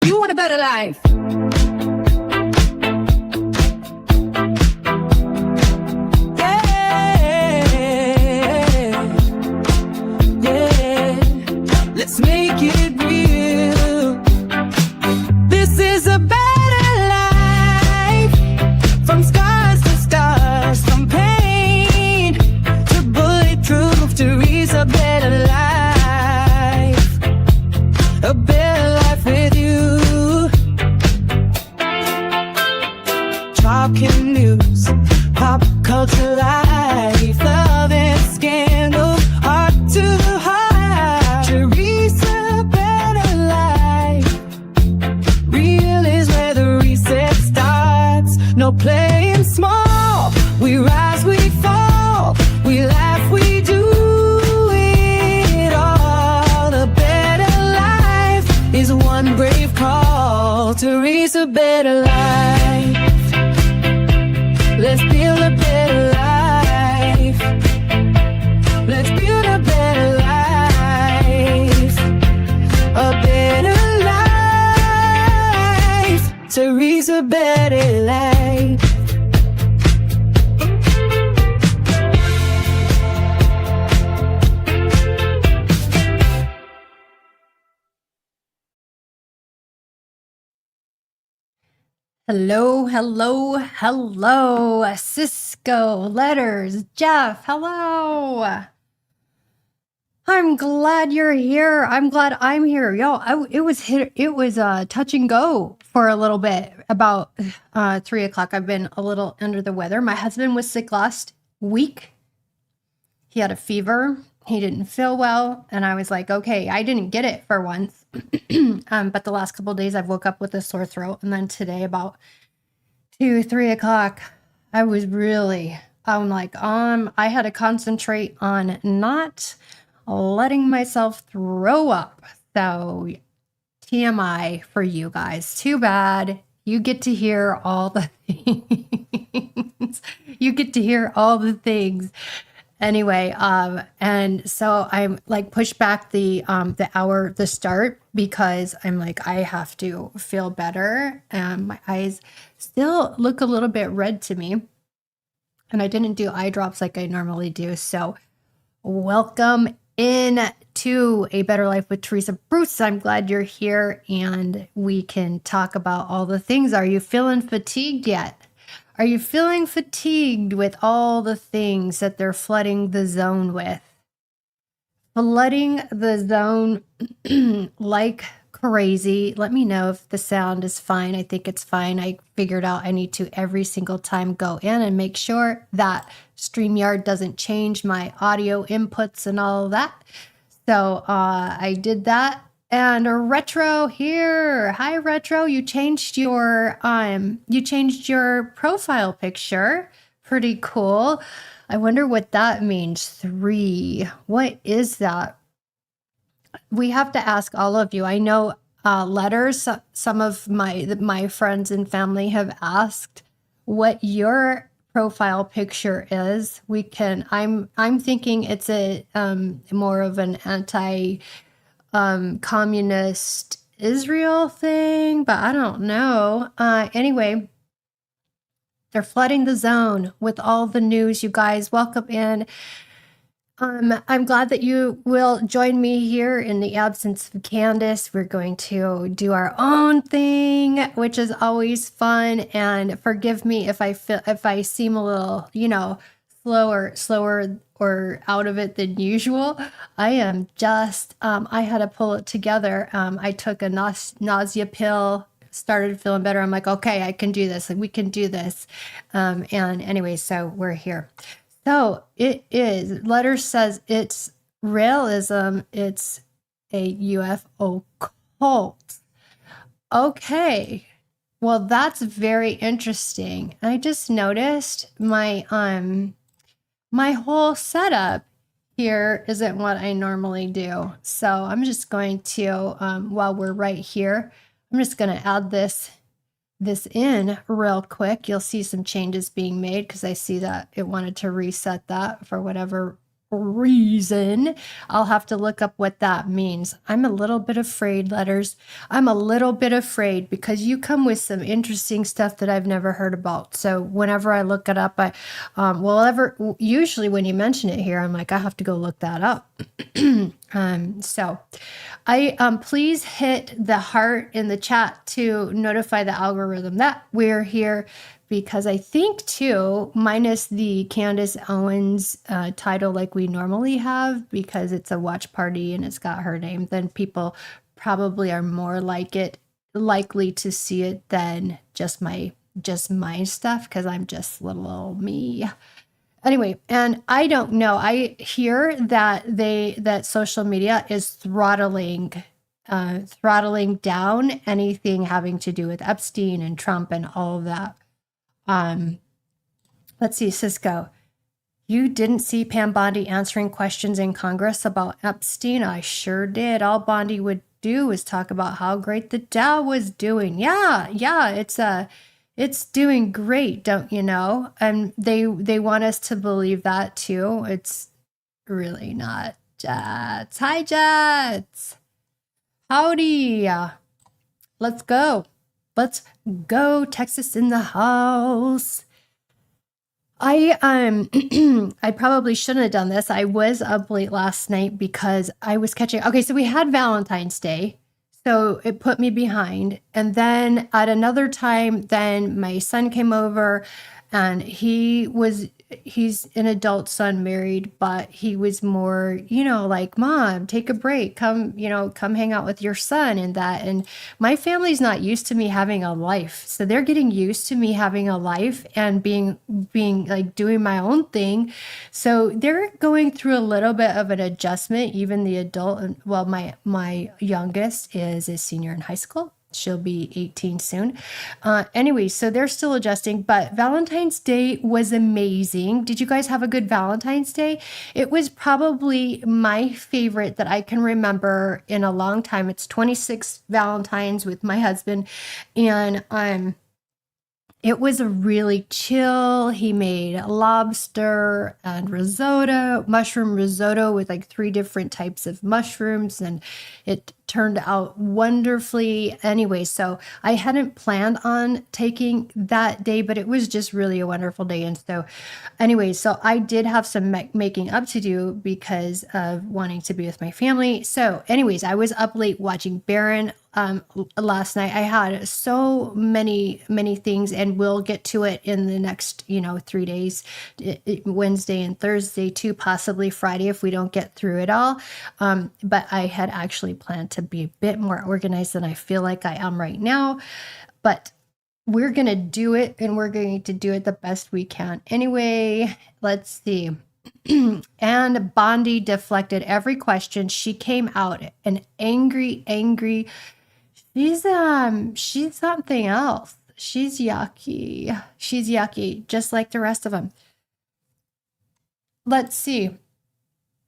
you want a better life? Let's make it real. This is a better life. From scars to stars, from pain to bulletproof, to reach a better life. A better life with you. Talking news, pop culture life, love and scandal, heart to heart. No playing small, we rise, we fall, we laugh, we do it all. A better life is one brave call to raise a better life. Let's build a better life. Let's build a better life. A better life to raise a better life. Hello, hello, hello, Cisco, Letters, Jeff, hello. I'm glad you're here. I'm glad I'm here. Yo, it was touch and go for a little bit, about 3 o'clock. I've been a little under the weather. My husband was sick last week. He had a fever. He didn't feel well. And I was like, okay, I didn't get it for once. But the last couple of days I've woke up with a sore throat. And then today about 3 o'clock, I had to concentrate on not letting myself throw up. So TMI for you guys. Too bad. You get to hear all the things. You get to hear all the things. Anyway, and so I'm like pushed back the start, because I'm like, I have to feel better. And my eyes still look a little bit red to me. And I didn't do eye drops like I normally do. So welcome in to A Better Life with Teresa Bruce. I'm glad you're here and we can talk about all the things. Are you feeling fatigued yet? Are you feeling fatigued with all the things that they're flooding the zone with? Flooding the zone like crazy. Let me know if the sound is fine. I think it's fine. I figured out I need to every single time go in and make sure that StreamYard doesn't change my audio inputs and all of that. So I did that. And a Retro here. Hi, Retro. You changed your profile picture. Pretty cool. I wonder what that means. 3. What is that? We have to ask all of you. I know Letters. Some of my friends and family have asked what your profile picture is. We can. I'm thinking it's a more of an communist Israel thing, but I don't know. Anyway, they're flooding the zone with all the news. You guys, welcome in. I'm glad that you will join me here in the absence of Candace. We're going to do our own thing, which is always fun. And forgive me if I seem a little, slower or out of it than usual. I am just, I had to pull it together. I took a nausea pill, started feeling better. I'm like, okay, I can do this. Like, we can do this. And anyway, so we're here. So it is, Letters says it's realism. It's a UFO cult. Okay. Well, that's very interesting. I just noticed my whole setup here isn't what I normally do. So I'm just going to, while we're right here, I'm just going to add this in real quick. You'll see some changes being made because I see that it wanted to reset that for whatever reason. I'll have to look up what that means. I'm a little bit afraid, letters. I'm a little bit afraid because you come with some interesting stuff that I've never heard about. So whenever I look it up, usually when you mention it here, I'm like, I have to go look that up. So please hit the heart in the chat to notify the algorithm that we're here, because I think too, minus the Candace Owens title like we normally have, because it's a watch party and it's got her name, then people probably are more likely to see it than just my stuff, because I'm just little old me. Anyway, and I don't know. I hear that that social media is throttling down anything having to do with Epstein and Trump and all of that. Let's see, Cisco. You didn't see Pam Bondi answering questions in Congress about Epstein? I sure did. All Bondi would do was talk about how great the Dow was doing. Yeah, it's doing great, don't you know? And they want us to believe that too. It's really not. Jets. Hi, Jets. Howdy. Let's go. Let's go. Texas in the house. I probably shouldn't have done this. I was up late last night because I was catching. Okay, so we had Valentine's Day. So it put me behind. And then at another time, then my son came over, and he's an adult son, married, but he was more, like, Mom, take a break, come hang out with your son and that. And my family's not used to me having a life. So they're getting used to me having a life and being like doing my own thing. So they're going through a little bit of an adjustment, even the adult. Well, my youngest is a senior in high school. She'll be 18 soon. Anyway, so they're still adjusting, but Valentine's Day was amazing. Did you guys have a good Valentine's Day? It was probably my favorite that I can remember in a long time. It's 26 Valentines with my husband, and it was a really chill. He made lobster and risotto, mushroom risotto with like 3 different types of mushrooms, and it turned out wonderfully. Anyway, so I hadn't planned on taking that day, but it was just really a wonderful day. And so anyway, so I did have some making up to do because of wanting to be with my family. So anyways, I was up late watching Baron last night. I had so many things, and we'll get to it in the next 3 days, Wednesday and Thursday too, possibly Friday if we don't get through it all. But I had actually planned to be a bit more organized than I feel like I am right now, but we're gonna do it, and we're going to do it the best we can. Anyway, let's see. And Bondi deflected every question. She came out an angry. She's something else. She's yucky, just like the rest of them. Let's see.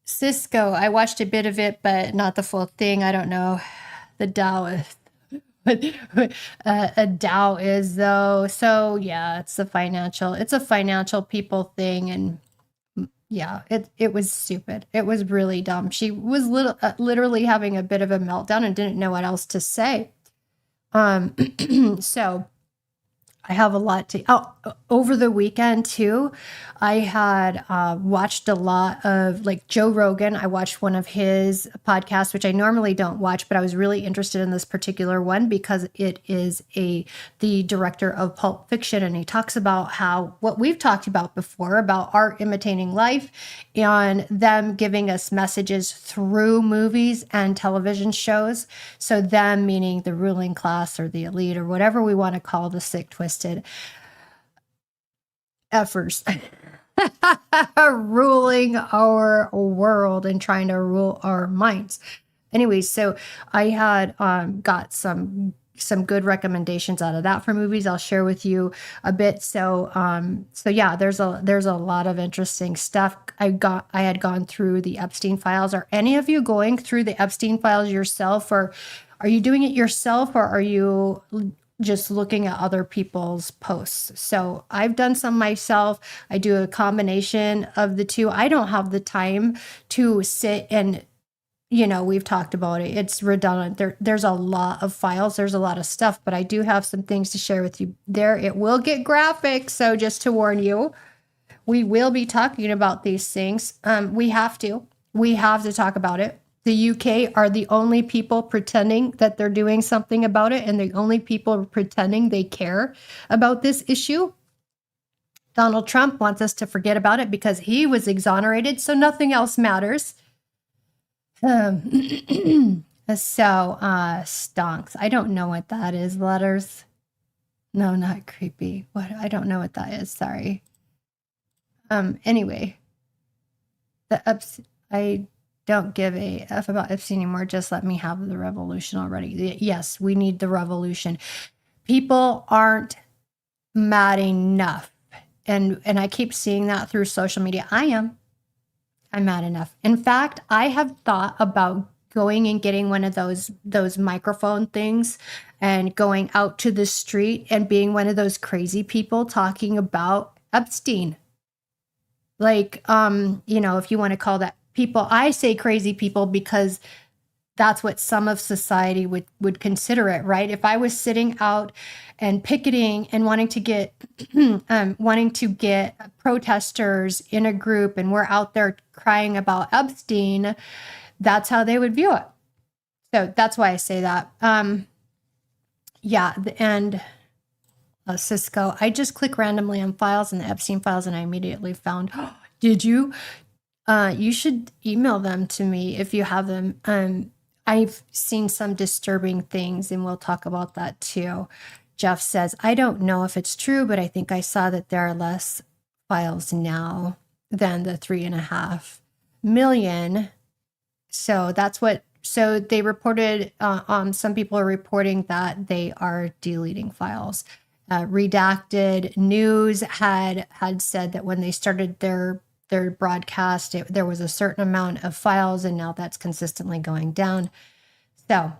Cisco, I watched a bit of it, but not the full thing. I don't know. The Dow is a Dow is though. So yeah, it's a financial people thing, and yeah, it was stupid. It was really dumb. She was literally having a bit of a meltdown and didn't know what else to say. So I have a lot to, over the weekend too, I had watched a lot of like Joe Rogan. I watched one of his podcasts, which I normally don't watch, but I was really interested in this particular one because it is the director of Pulp Fiction. And he talks about how, what we've talked about before, about art imitating life and them giving us messages through movies and television shows. So them meaning the ruling class or the elite or whatever we want to call the sick, twisted effers ruling our world and trying to rule our minds. Anyways, so I had got some good recommendations out of that for movies. I'll share with you a bit. So yeah, there's a lot of interesting stuff. I had gone through the Epstein Files. Are any of you going through the Epstein Files yourself, or are you doing it yourself, or are you just looking at other people's posts. So I've done some myself. I do a combination of the two. I don't have the time to sit and, we've talked about it. It's redundant. There's a lot of files. There's a lot of stuff, but I do have some things to share with you there. It will get graphic. So just to warn you, we will be talking about these things. We have to talk about it. The UK are the only people pretending that they're doing something about it, and the only people pretending they care about this issue. Donald Trump wants us to forget about it because he was exonerated, so nothing else matters. Stonks. I don't know what that is. Letters. No, not creepy. What? I don't know what that is. Sorry. Anyway. I don't give a F about Epstein anymore. Just let me have the revolution already. Yes, we need the revolution. People aren't mad enough. And I keep seeing that through social media. I'm mad enough. In fact, I have thought about going and getting one of those microphone things and going out to the street and being one of those crazy people talking about Epstein. Like, if you want to call that people, I say crazy people because that's what some of society would consider it, right? If I was sitting out and picketing and wanting to get protesters in a group and we're out there crying about Epstein, that's how they would view it. So that's why I say that. Cisco, I just click randomly on files in the Epstein files and I immediately found, did you? You should email them to me if you have them. I've seen some disturbing things and we'll talk about that too. Jeff says, I don't know if it's true, but I think I saw that there are less files now than the 3.5 million. So so they reported, some people are reporting that they are deleting files. Redacted News had said that when they started their broadcast, there was a certain amount of files, and now that's consistently going down. So,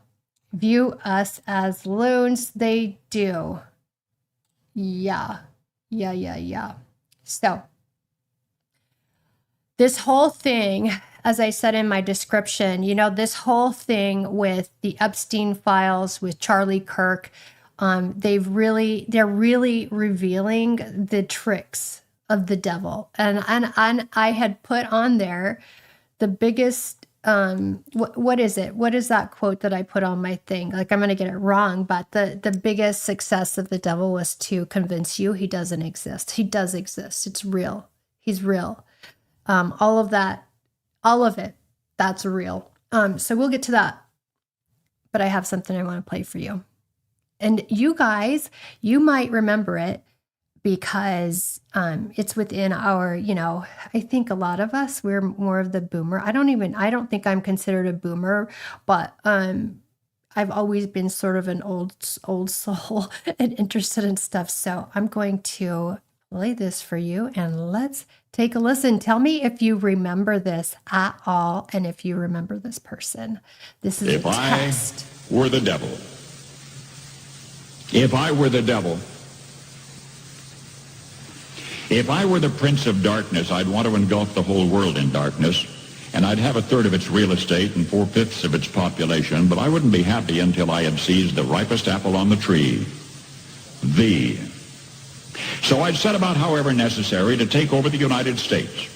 view us as loons. They do. Yeah. So, this whole thing, as I said in my description, this whole thing with the Epstein files, with Charlie Kirk, they're really revealing the tricks of the devil. And I had put on there the biggest, what is it? What is that quote that I put on my thing? Like, I'm going to get it wrong, but the biggest success of the devil was to convince you he doesn't exist. He does exist. It's real. He's real. All of it, that's real. So we'll get to that. But I have something I want to play for you. And you guys, you might remember it because it's within our, I think a lot of us, we're more of the boomer. I don't think I'm considered a boomer, but I've always been sort of an old soul and interested in stuff. So I'm going to play this for you and let's take a listen. Tell me if you remember this at all and if you remember this person. This is a test. If I were the devil, if I were the devil, if I were the prince of darkness, I'd want to engulf the whole world in darkness, and I'd have 1/3 of its real estate and 4/5 of its population, but I wouldn't be happy until I had seized the ripest apple on the tree, thee. So I'd set about, however necessary, to take over the United States.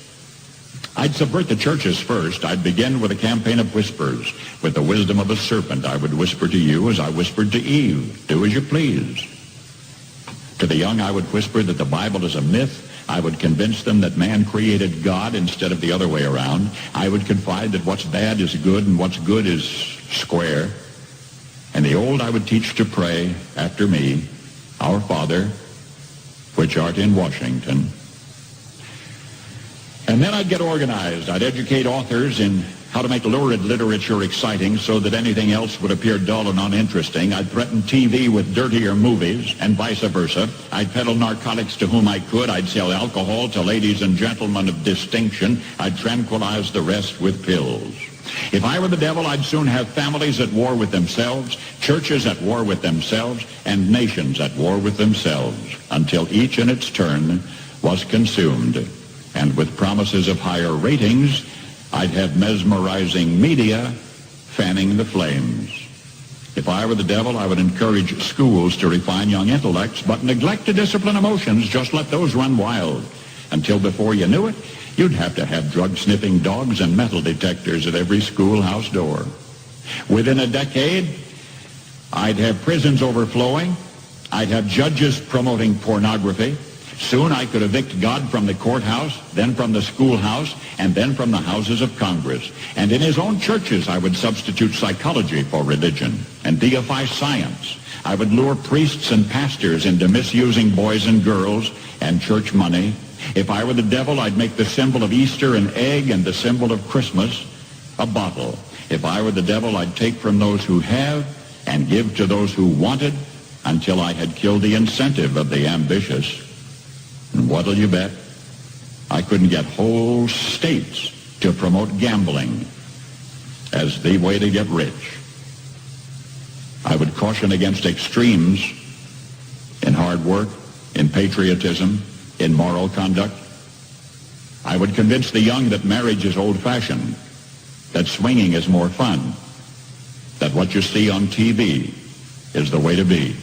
I'd subvert the churches first. I'd begin with a campaign of whispers. With the wisdom of a serpent, I would whisper to you as I whispered to Eve, do as you please. To the young, I would whisper that the Bible is a myth. I would convince them that man created God instead of the other way around. I would confide that what's bad is good and what's good is square. And the old I would teach to pray after me, Our Father, which art in Washington. And then I'd get organized. I'd educate authors in how to make lurid literature exciting so that anything else would appear dull and uninteresting. I'd threaten TV with dirtier movies and vice versa. I'd peddle narcotics to whom I could. I'd sell alcohol to ladies and gentlemen of distinction. I'd tranquilize the rest with pills. If I were the devil, I'd soon have families at war with themselves, churches at war with themselves, and nations at war with themselves, until each in its turn was consumed. And with promises of higher ratings, I'd have mesmerizing media fanning the flames. If I were the devil, I would encourage schools to refine young intellects, but neglect to discipline emotions. Just let those run wild. Until before you knew it, you'd have to have drug-sniffing dogs and metal detectors at every schoolhouse door. Within a decade, I'd have prisons overflowing. I'd have judges promoting pornography. Soon I could evict God from the courthouse, then from the schoolhouse, and then from the houses of Congress. And in his own churches, I would substitute psychology for religion and deify science. I would lure priests and pastors into misusing boys and girls and church money. If I were the devil, I'd make the symbol of Easter an egg and the symbol of Christmas a bottle. If I were the devil, I'd take from those who have and give to those who wanted until I had killed the incentive of the ambitious. And what'll you bet? I couldn't get whole states to promote gambling as the way to get rich. I would caution against extremes in hard work, in patriotism, in moral conduct. I would convince the young that marriage is old-fashioned, that swinging is more fun, that what you see on TV is the way to be.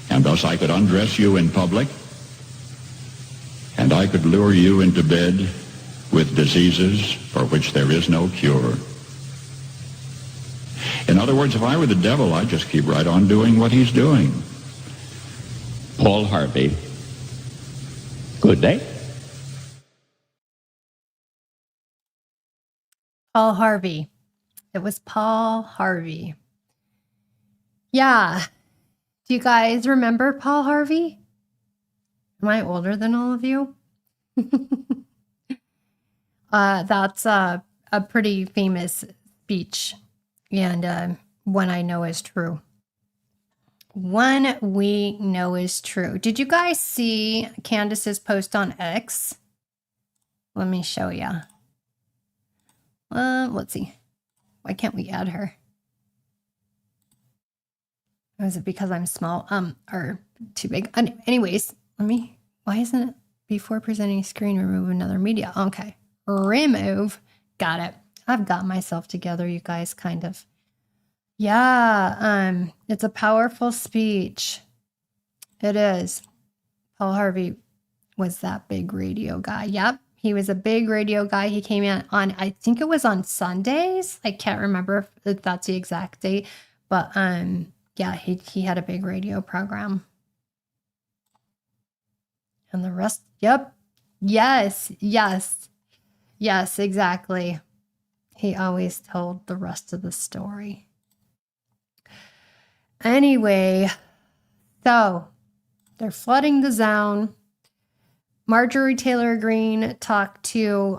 And thus I could undress you in public, and I could lure you into bed with diseases for which there is no cure. In other words, if I were the devil, I'd just keep right on doing what he's doing. Paul Harvey. Good day. Paul Harvey. It was Paul Harvey. Yeah. Do you guys remember Paul Harvey? Am I older than all of you? That's a pretty famous speech, and one I know is true. One we know is true. Did you guys see Candace's post on X? Let me show you. Let's see. Why can't we add her? Or is it because I'm small? Or too big? Anyways, why isn't it before presenting screen, remove another media? Okay. Remove. Got it. I've got myself together, you guys, kind of. Yeah, it's a powerful speech. It is. Paul Harvey was that big radio guy. Yep, he was a big radio guy. He came in on, I think it was on Sundays. I can't remember if that's the exact date, but yeah, he had a big radio program. And the rest, yep. Yes, exactly. He always told the rest of the story. Anyway, so they're flooding the zone. Marjorie Taylor Greene talked to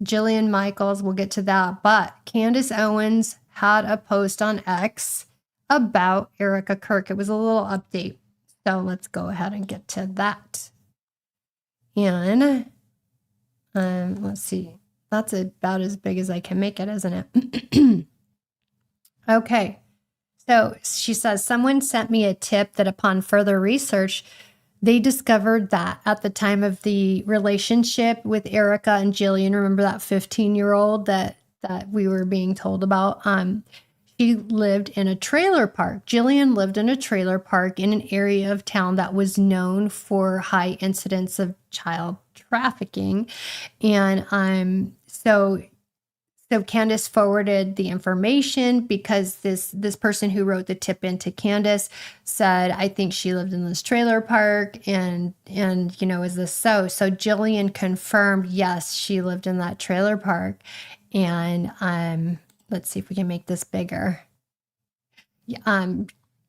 Jillian Michaels. We'll get to that. But Candace Owens had a post on X about Erika Kirk. It was a little update. So let's go ahead and get to that. And let's see. That's about as big as I can make it, isn't it? Okay. So she says, someone sent me a tip that upon further research, they discovered that at the time of the relationship with Erika and Jillian, remember that 15-year-old that we were being told about? She lived in a trailer park. Jillian lived in a trailer park in an area of town that was known for high incidents of child trafficking. And so Candace forwarded the information because this person who wrote the tip into Candace said, I think she lived in this trailer park, and you know, is this so? So Jillian confirmed, yes, she lived in that trailer park. And let's see if we can make this bigger. Can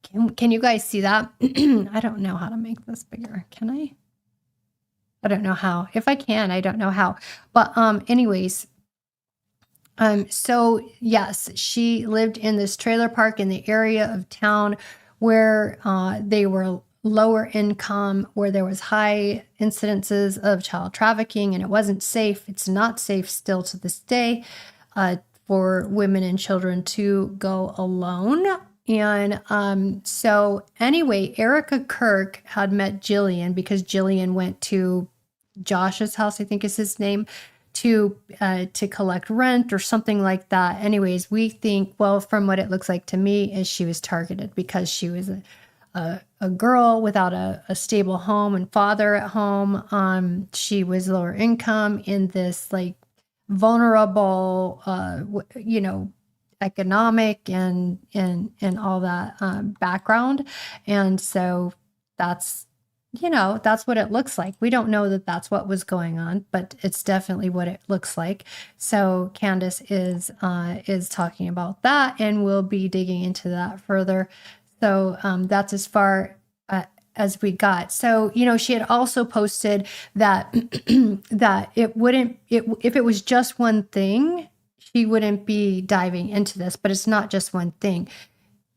you guys see that? I don't know how to make this bigger. Can I? I don't know how. If I can, I don't know how. But anyways, so yes, she lived in this trailer park in the area of town where they were lower income, where there was high incidences of child trafficking, and it wasn't safe. It's not safe still to this day. for women and children to go alone. And so anyway, Erika Kirk had met Jillian because Jillian went to Josh's house, I think is his name, to collect rent or something like that. Anyways, we think, well, from what it looks like to me, is she was targeted because she was a girl without a stable home and father at home. She was lower income in this like vulnerable, economic and all that background. And so that's what it looks like. We don't know that that's what was going on, but it's definitely what it looks like. So Candace is talking about that, and we'll be digging into that further. So that's as far as we got. So, she had also posted that that if it was just one thing, she wouldn't be diving into this, but it's not just one thing.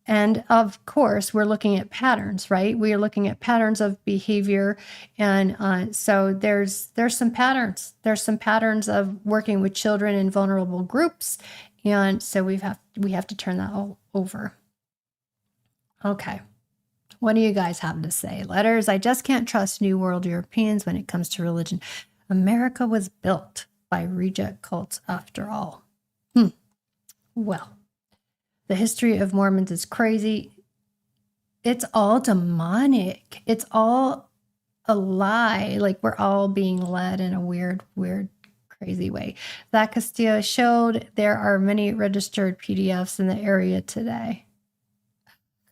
And of course, we're looking at patterns, right? We are looking at patterns of behavior. And so there's some patterns. There's some patterns of working with children in vulnerable groups. And so we have to turn that all over. Okay. What do you guys have to say? Letters. I just can't trust New World Europeans when it comes to religion. America was built by reject cults after all. Well, the history of Mormons is crazy. It's all demonic. It's all a lie. Like we're all being led in a weird, crazy way. That Castillo showed there are many registered PDFs in the area today.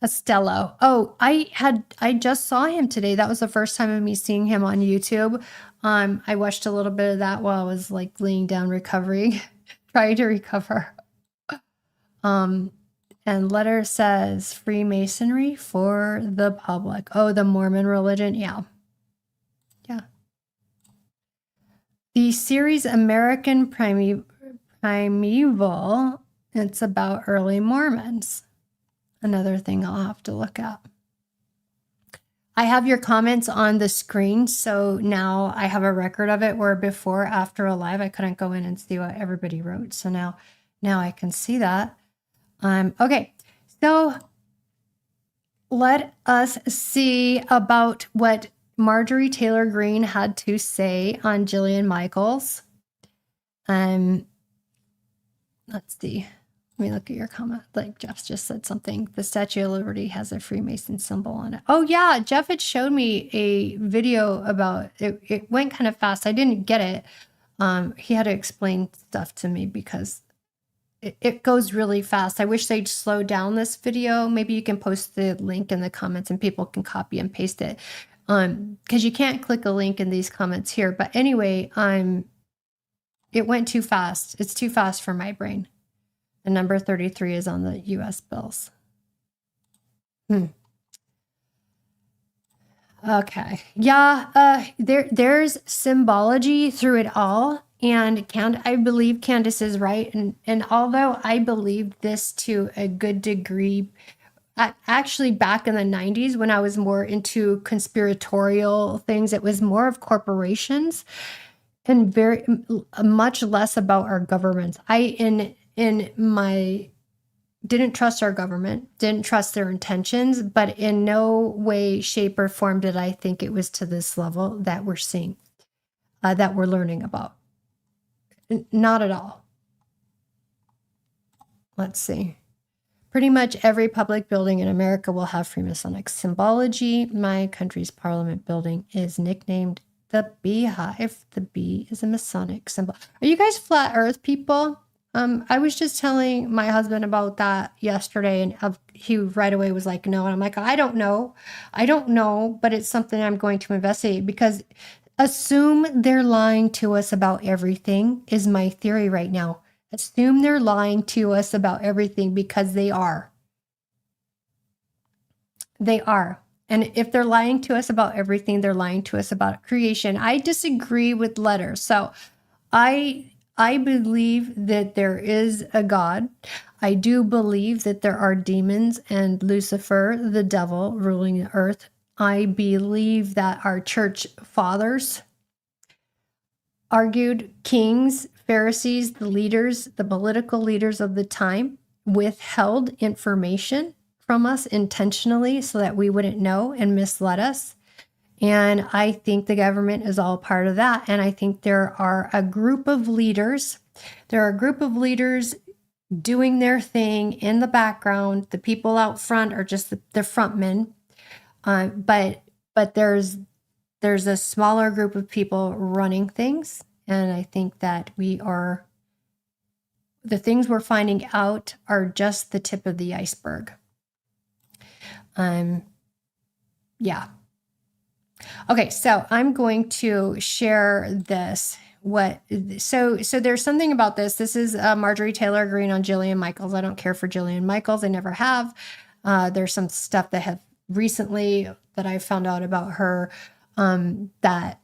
Costello. Oh, I just saw him today. That was the first time of me seeing him on YouTube. I watched a little bit of that while I was like laying down recovering, trying to recover. And letter says Freemasonry for the public. Oh, the Mormon religion. Yeah. The series American Primeval, it's about early Mormons. Another thing I'll have to look at. I have your comments on the screen, so now I have a record of it where before, after a live, I couldn't go in and see what everybody wrote. So now I can see that. Okay, so let us see about what Marjorie Taylor Greene had to say on Jillian Michaels. Let's see. Let me look at your comment. Like Jeff just said something. The Statue of Liberty has a Freemason symbol on it. Oh yeah, Jeff had showed me a video about it. It went kind of fast. I didn't get it. He had to explain stuff to me because it goes really fast. I wish they'd slow down this video. Maybe you can post the link in the comments and people can copy and paste it. Because you can't click a link in these comments here. But anyway, it went too fast. It's too fast for my brain. The number 33 is on the U.S. bills. Okay. Yeah, there's symbology through it all. And I believe Candace is right. And although I believe this to a good degree, actually back in the 90s when I was more into conspiratorial things, it was more of corporations and very much less about our governments. Didn't trust our government, didn't trust their intentions, but in no way, shape, or form did I think it was to this level that we're seeing, that we're learning about. Not at all. Let's see. Pretty much every public building in America will have Freemasonic symbology. My country's parliament building is nicknamed the Beehive. The bee is a Masonic symbol. Are you guys flat earth people? I was just telling my husband about that yesterday, and he right away was like, no. And I'm like, I don't know, but it's something I'm going to investigate, because assume they're lying to us about everything is my theory right now. Assume they're lying to us about everything, because they are. They are. And if they're lying to us about everything, they're lying to us about creation. I disagree with letters. So I believe that there is a God. I do believe that there are demons and Lucifer, the devil, ruling the earth. I believe that our church fathers argued kings, Pharisees, the leaders, the political leaders of the time withheld information from us intentionally so that we wouldn't know and misled us. And I think the government is all part of that. And I think there are a group of leaders. There are a group of leaders doing their thing in the background. The people out front are just the front men. But there's a smaller group of people running things. And I think that the things we're finding out are just the tip of the iceberg. Yeah. Okay, so I'm going to share this. So there's something about this. This is Marjorie Taylor agreeing on Jillian Michaels. I don't care for Jillian Michaels. I never have. There's some stuff that have recently that I found out about her that,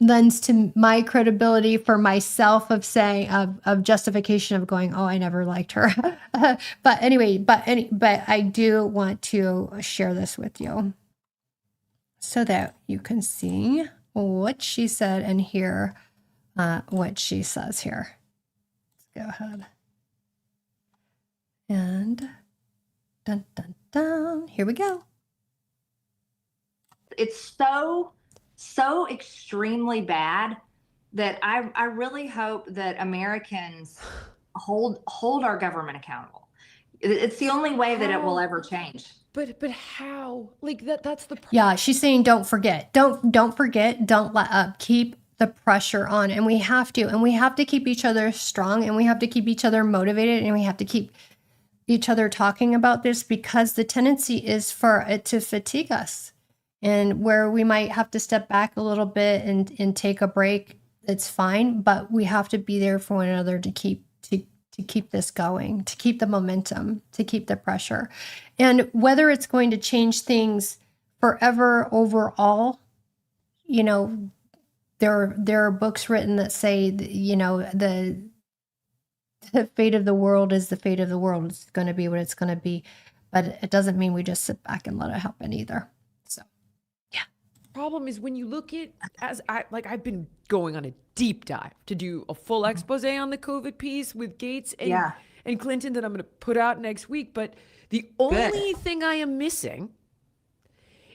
lends to my credibility for myself of saying of justification of going, oh, I never liked her. But anyway, but I do want to share this with you so that you can see what she said and hear what she says here. Let's go ahead. And dun, dun, dun. Here we go. It's so extremely bad that I really hope that Americans hold our government accountable. It's the only way that it will ever change. But how? Like that's the Yeah, she's saying don't forget. Don't forget, don't let up. Keep the pressure on. And we have to keep each other strong, and we have to keep each other motivated, and we have to keep each other talking about this, because the tendency is for it to fatigue us. And where we might have to step back a little bit and take a break, it's fine, but we have to be there for one another to keep this going, to keep the momentum, to keep the pressure. And whether it's going to change things forever overall, there are books written that say, the fate of the world is the fate of the world. It's going to be what it's going to be. But it doesn't mean we just sit back and let it happen either. So, yeah. problem is when you look at, I've been going on a deep dive to do a full expose on the COVID piece with Gates and Clinton that I'm going to put out next week. But the only thing I am missing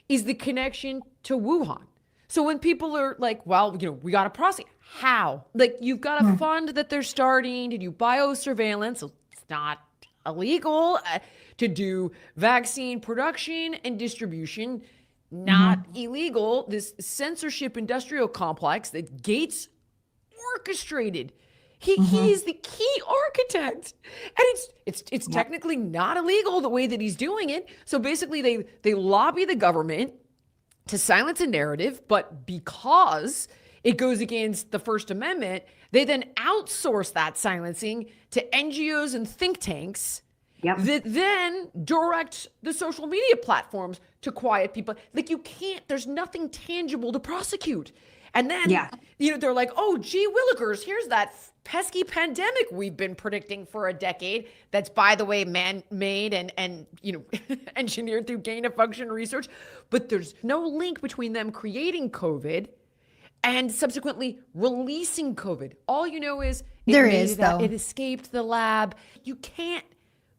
is the connection to Wuhan. So when people are like, well, we got to prosecute. How? Like, you've got a fund that they're starting to do biosurveillance. So it's not illegal to do vaccine production and distribution. Not illegal. This censorship industrial complex that Gates orchestrated. He is the key architect, and it's technically not illegal the way that he's doing it. So basically, they lobby the government to silence a narrative, but because it goes against the First Amendment, they then outsource that silencing to NGOs and think tanks that then direct the social media platforms to quiet people. Like, you can't, there's nothing tangible to prosecute. And then, they're like, oh, gee willikers, here's that pesky pandemic we've been predicting for a decade. That's, by the way, man-made and engineered through gain-of-function research. But there's no link between them creating COVID and subsequently releasing COVID. All you know is it escaped the lab. You can't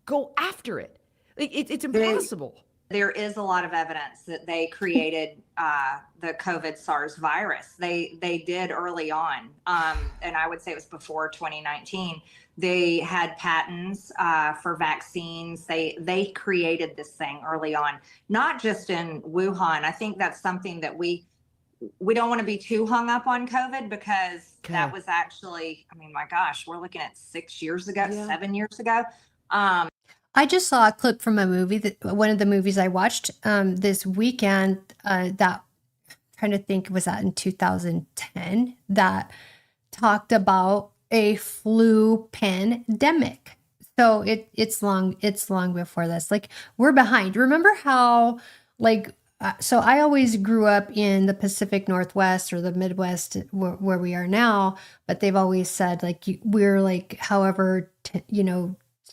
go after it. Like, it's impossible. There is a lot of evidence that they created the COVID SARS virus. They did early on, and I would say it was before 2019. They had patents for vaccines. They created this thing early on, not just in Wuhan. I think that's something that we don't want to be too hung up on COVID, because that was actually, my gosh, we're looking at 6 years ago, 7 years ago. I just saw a clip from a movie, one of the movies I watched this weekend, that I'm trying to think, was that in 2010, that talked about a flu pandemic. So it's long before this. Like, we're behind. Remember how, so I always grew up in the Pacific Northwest or the Midwest where we are now, but they've always said, we're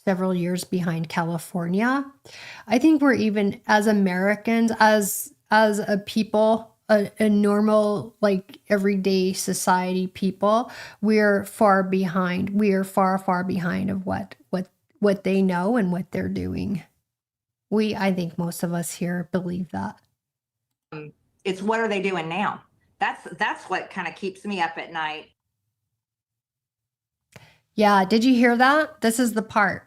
several years behind California. I think we're even, as Americans, as a people, a normal, like everyday society people, we're far behind. We are far, far behind of what they know and what they're doing. I think most of us here believe that. It's what are they doing now? That's what kind of keeps me up at night. Yeah, did you hear that? This is the part.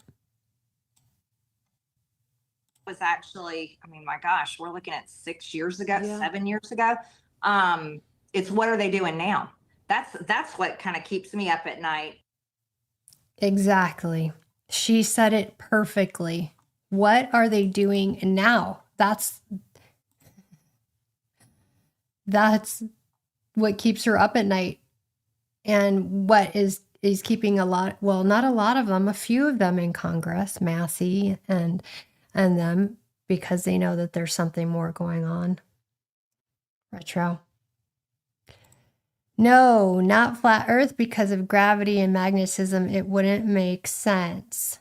Was actually, I mean, my gosh, we're looking at 6 years ago, Yeah. 7 years ago. It's what are they doing now? That's what kind of keeps me up at night. Exactly. She said it perfectly. What are they doing now? That's what keeps her up at night. And what is keeping not a lot of them, a few of them in Congress, Massey and them, because they know that there's something more going on. Retro. No, not flat Earth because of gravity and magnetism. It wouldn't make sense.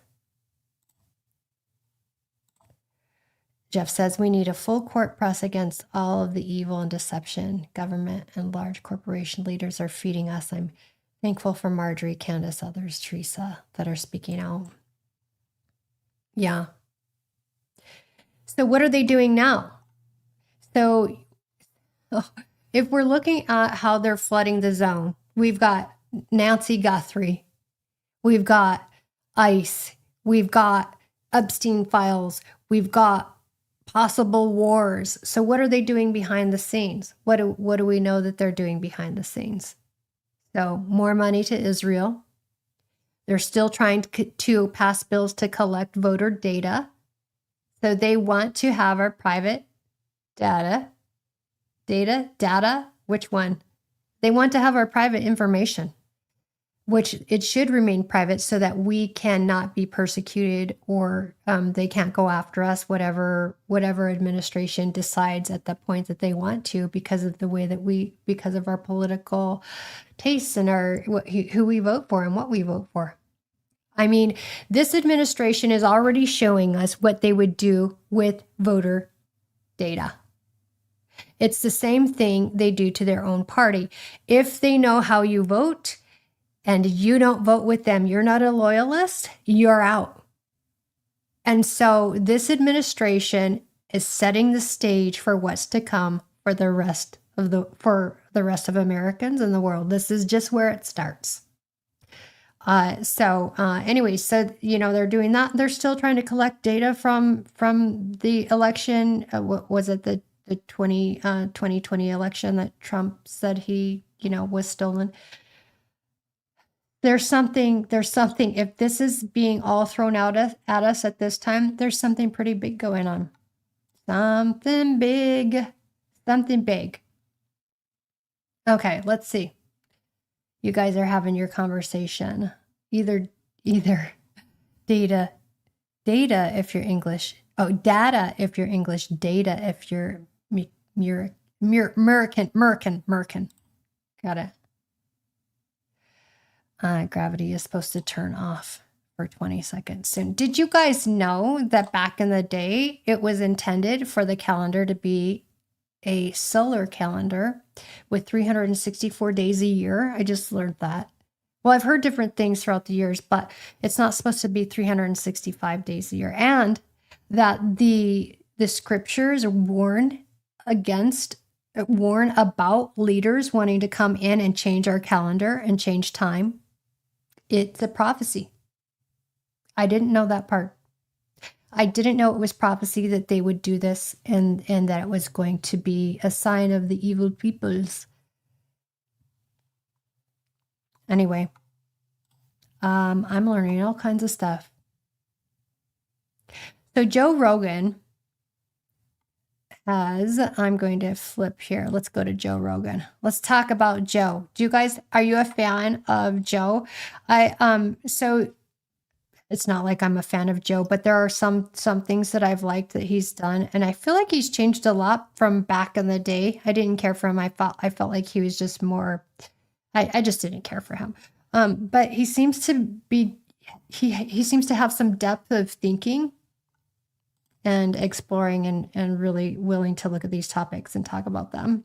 Jeff says we need a full court press against all of the evil and deception government and large corporation leaders are feeding us. I'm thankful for Marjorie, Candace, others, Teresa, that are speaking out. Yeah. So what are they doing now? So if we're looking at how they're flooding the zone, we've got Nancy Guthrie, we've got ICE, we've got Epstein Files, we've got possible wars. So what are they doing behind the scenes? What do we know that they're doing behind the scenes? So more money to Israel. They're still trying to pass bills to collect voter data. So they want to have our private data, which one? They want to have our private information, which it should remain private so that we cannot be persecuted or they can't go after us, whatever administration decides at the point that they want to, because of the way that because of our political tastes and who we vote for and what we vote for. I mean, this administration is already showing us what they would do with voter data. It's the same thing they do to their own party. If they know how you vote and you don't vote with them, you're not a loyalist, you're out. And so this administration is setting the stage for what's to come for the rest of Americans and the world. This is just where it starts. Anyway, they're doing that. They're still trying to collect data from the election. What was it, the 2020 election that Trump said he, was stolen? There's something, if this is being all thrown out at us at this time, there's something pretty big going on. Something big. Okay, let's see. You guys are having your conversation. Either data if you're English. Oh, data if you're English. Data if you're American. Got it. Gravity is supposed to turn off for 20 seconds soon. Did you guys know that back in the day, it was intended for the calendar to be a solar calendar with 364 days a year? I just learned that. Well, I've heard different things throughout the years, but it's not supposed to be 365 days a year. And that the scriptures warn about leaders wanting to come in and change our calendar and change time. It's a prophecy. I didn't know that part. I didn't know it was prophecy that they would do this and that it was going to be a sign of the evil peoples. Anyway, I'm learning all kinds of stuff. So Joe Rogan I'm going to flip here. Let's go to Joe Rogan. Let's talk about Joe. Are you a fan of Joe? So it's not like I'm a fan of Joe, but there are some things that I've liked that he's done. And I feel like he's changed a lot from back in the day. I didn't care for him. I felt like he was just more, I just didn't care for him. But he seems to be, he seems to have some depth of thinking and exploring and really willing to look at these topics and talk about them.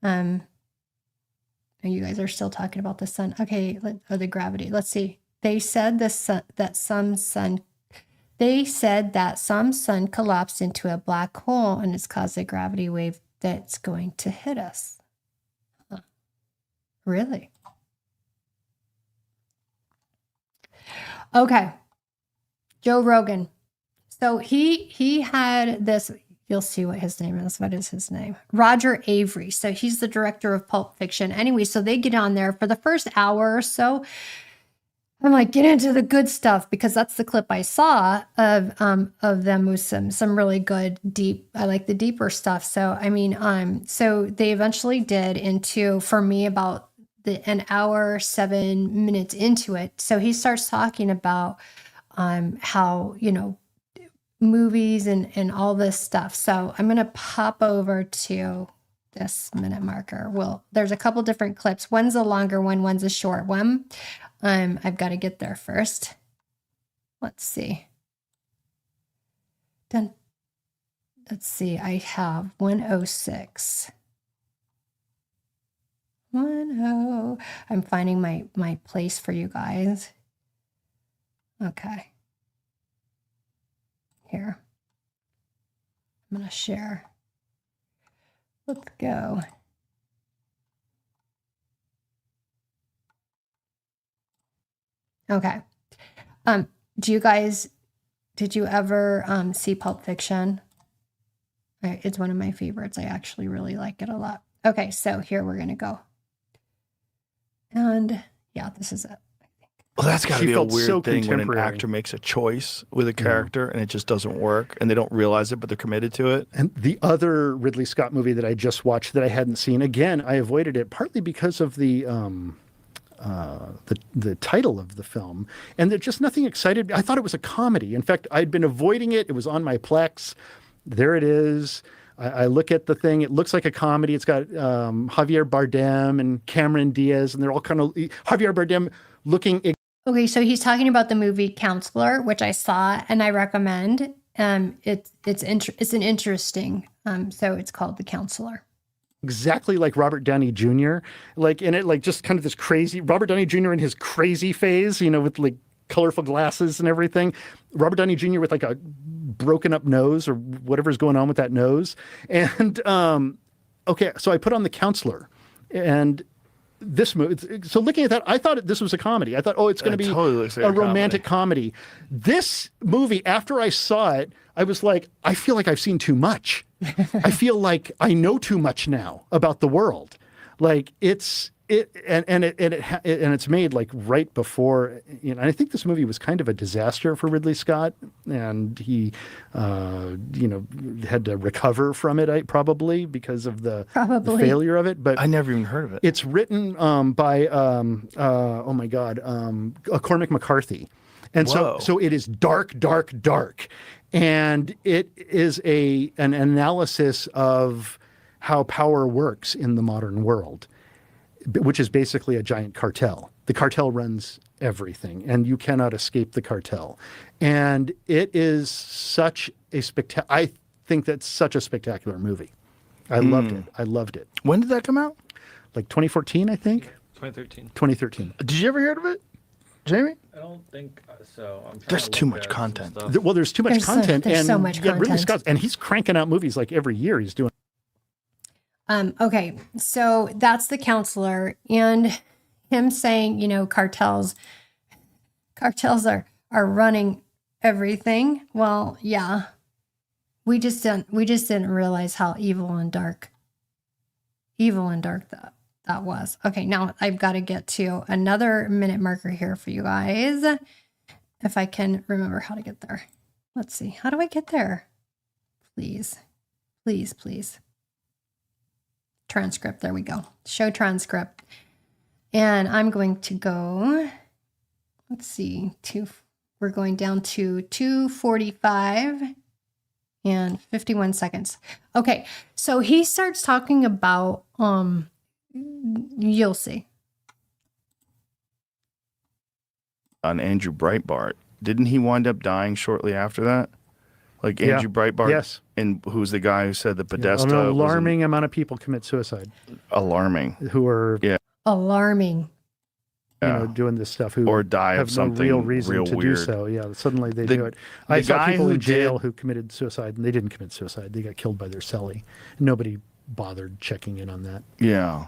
You guys are still talking about the sun. Okay, the gravity. Let's see. They said some sun collapsed into a black hole and it's caused a gravity wave that's going to hit us. Huh. Really? Okay. Joe Rogan. So he had this, you'll see what his name is. What is his name? Roger Avery. So he's the director of Pulp Fiction. Anyway, so they get on there for the first hour or so. I'm like, get into the good stuff, because that's the clip I saw of them with some really good deep. I like the deeper stuff. So I mean, so they eventually did into, for me, about an hour 7 minutes into it. So he starts talking about how, you know, movies and all this stuff. So I'm gonna pop over to this minute marker. Well, there's a couple different clips. One's a longer one, one's a short one. I've got to get there first. Let's see. Then let's see. I have 106. 10. I'm finding my place for you guys. Okay. Here. I'm gonna share. Let's go. Okay. Did you ever see Pulp Fiction? It's one of my favorites. I actually really like it a lot. Okay, so here we're gonna go. And yeah, this is it. Well, that's got to She be a felt weird so thing when an contemporary. actor makes a choice with a character and it just doesn't work and they don't realize it, but they're committed to it. And the other Ridley Scott movie that I just watched that I hadn't seen, again, I avoided it partly because of the title of the film, and there's just nothing excited me. I thought it was a comedy. In fact, I'd been avoiding it. It was on my Plex. There it is. I look at the thing. It looks like a comedy. It's got Javier Bardem and Cameron Diaz, and they're all kind of Javier Bardem looking. Okay, so he's talking about the movie Counselor, which I saw and I recommend. It's an interesting. So it's called The Counselor. Exactly like Robert Downey Jr. Like in it, like just kind of this crazy Robert Downey Jr. in his crazy phase, you know, with like colorful glasses and everything. Robert Downey Jr. with like a broken up nose or whatever's going on with that nose. And okay, so I put on The Counselor, and this movie. So looking at that, I thought this was a comedy. I thought, oh, it's going to be totally looks like a a romantic comedy. This movie, after I saw it, I was like, I feel like I've seen too much. I feel like I know too much now about the world. Like it's made like right before, you know. And I think this movie was kind of a disaster for Ridley Scott, and he, you know, had to recover from it probably because of the failure of it. But I never even heard of it. It's written by oh my God, Cormac McCarthy, and so it is dark, and it is an analysis of how power works in the modern world, which is basically a giant cartel. The cartel runs everything, and you cannot escape the cartel. And it is such a I think that's such a spectacular movie. I loved it. I loved it. When did that come out? Like 2014, I think. 2013. 2013. Did you ever hear of it, Jamie? I don't think so. I'm trying There's to too look much at some content. stuff. Well, there's too much content. There's so much Ridley content. Scott, and he's cranking out movies like every year. He's doing. Okay, so that's The Counselor, and him saying, you know, cartels are running everything. Well, yeah, we just didn't realize how evil and dark that was. Okay, now I've got to get to another minute marker here for you guys, if I can remember how to get there. Let's see, how do I get there? Please. Transcript, there we go. Show transcript. And I'm going to go, let's see, we're going down to 2:45 and 51 seconds. Okay, so he starts talking about, you'll see. On Andrew Breitbart. Didn't he wind up dying shortly after that? Like Yeah. Andrew Breitbart? Yes. And who's the guy who said that Podesta An was alarming amount of people commit suicide alarming. who are, Yeah. Alarming. doing this stuff who Or die of have no something real reason real to weird. do so. Yeah, suddenly they The- do it. I the saw guy people who in jail did- who committed suicide, and they didn't commit suicide. They got killed by their cellie. Nobody bothered checking in on that. Yeah,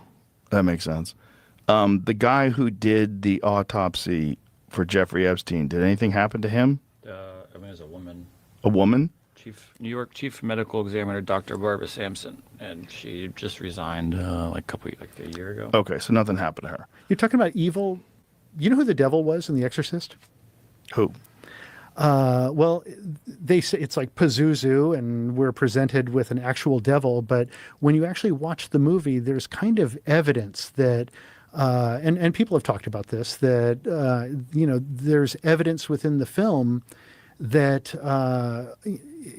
that makes sense. The guy who did the autopsy for Jeffrey Epstein, did anything happen to him? I mean, as a woman, A woman? New York Chief Medical Examiner Dr. Barbara Sampson, and she just resigned like a year ago. Okay, so nothing happened to her. You're talking about evil. You know who the devil was in The Exorcist? Who? Well, they say it's like Pazuzu, and we're presented with an actual devil. But when you actually watch the movie, there's kind of evidence that, and people have talked about this, that there's evidence within the film that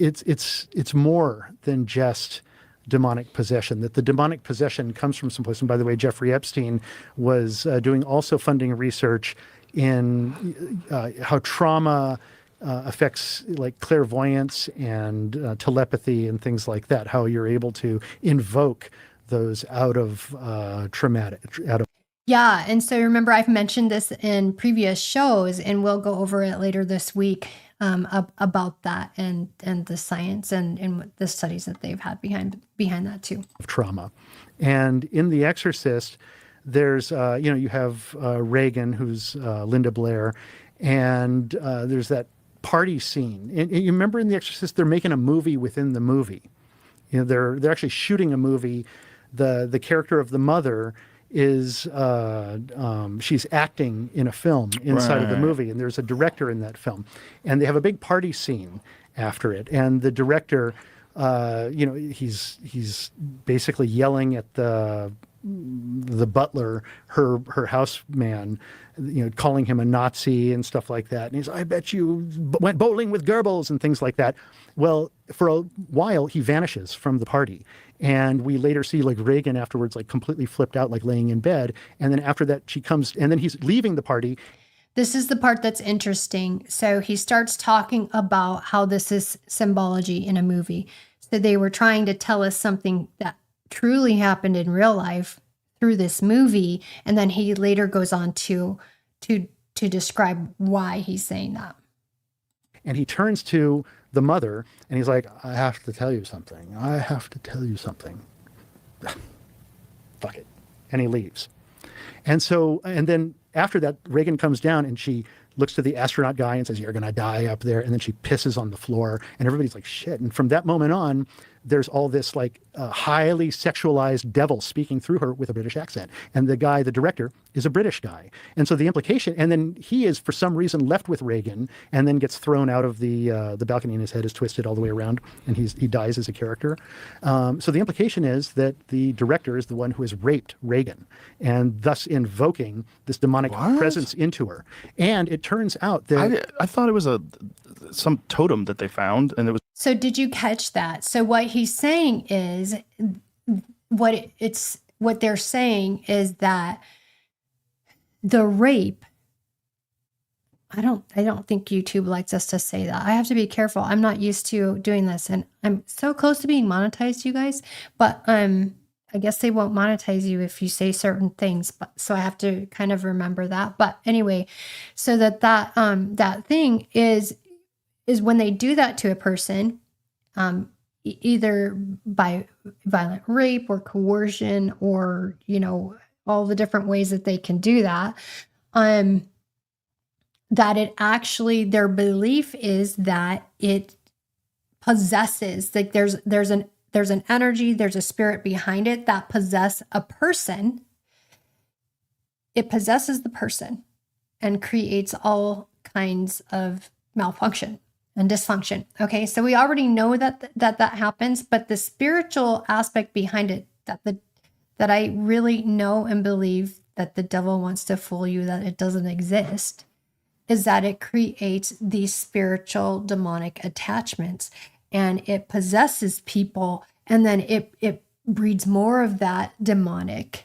it's more than just demonic possession, that the demonic possession comes from someplace. And by the way, Jeffrey Epstein was doing also funding research in how trauma affects like clairvoyance and telepathy and things like that, how you're able to invoke those out of Yeah. And so remember, I've mentioned this in previous shows, and we'll go over it later this week about that and the science and the studies that they've had behind that too. trauma. And in The Exorcist, there's, you have Reagan, who's Linda Blair, and there's that party scene. And you remember in The Exorcist, they're making a movie within the movie. They're actually shooting a movie. The character of the mother is she's acting in a film inside of the movie, and there's a director in that film, and they have a big party scene after it, and the director he's basically yelling at the butler, her houseman, calling him a Nazi and stuff like that. And he's, I bet you went bowling with Goebbels and things like that. Well, for a while, he vanishes from the party. And we later see like Reagan afterwards, like completely flipped out, like laying in bed. And then after that, she comes, and then he's leaving the party. This is the part that's interesting. So he starts talking about how this is symbology in a movie. So they were trying to tell us something that truly happened in real life through this movie. And then he later goes on to describe why he's saying that. And he turns to the mother and he's like, I have to tell you something. I have to tell you something. Fuck it. And he leaves. And so, and then after that, Reagan comes down and she looks to the astronaut guy and says, you're going to die up there. And then she pisses on the floor and everybody's like, shit. And from that moment on, there's all this like highly sexualized devil speaking through her with a British accent. And the guy, the director, is a British guy. And so the implication, and then he is for some reason left with Reagan and then gets thrown out of the balcony and his head is twisted all the way around and he dies as a character. So the implication is that the director is the one who has raped Reagan and thus invoking this demonic presence into her. And it turns out that I thought it was some totem that they found, and it was. So did you catch that? So what he's saying is what they're saying is that the rape, I don't think YouTube likes us to say that. I have to be careful. I'm not used to doing this, and I'm so close to being monetized, you guys, but I guess they won't monetize you if you say certain things, but so I have to kind of remember that. But anyway, so that thing is when they do that to a person, either by violent rape or coercion or, all the different ways that they can do that, that it actually, their belief is that it possesses, like there's an energy, there's a spirit behind it that possess a person. It possesses the person and creates all kinds of malfunction and dysfunction. Okay, so we already know that happens, but the spiritual aspect behind it, that I really know and believe that the devil wants to fool you that it doesn't exist, is that it creates these spiritual demonic attachments and it possesses people, and then it breeds more of that demonic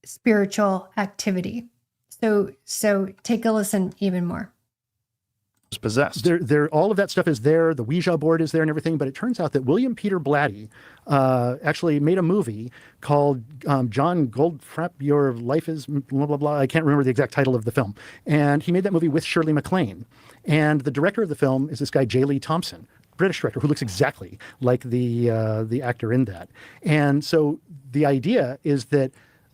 spiritual activity. So take a listen even more. It's possessed. There, all of that stuff is there. The Ouija board is there and everything. But it turns out that William Peter Blatty actually made a movie called John Goldfrapp, Your Life is blah, blah, blah. I can't remember the exact title of the film. And he made that movie with Shirley MacLaine. And the director of the film is this guy, J. Lee Thompson, British director, who looks exactly like the actor in that. And so the idea is that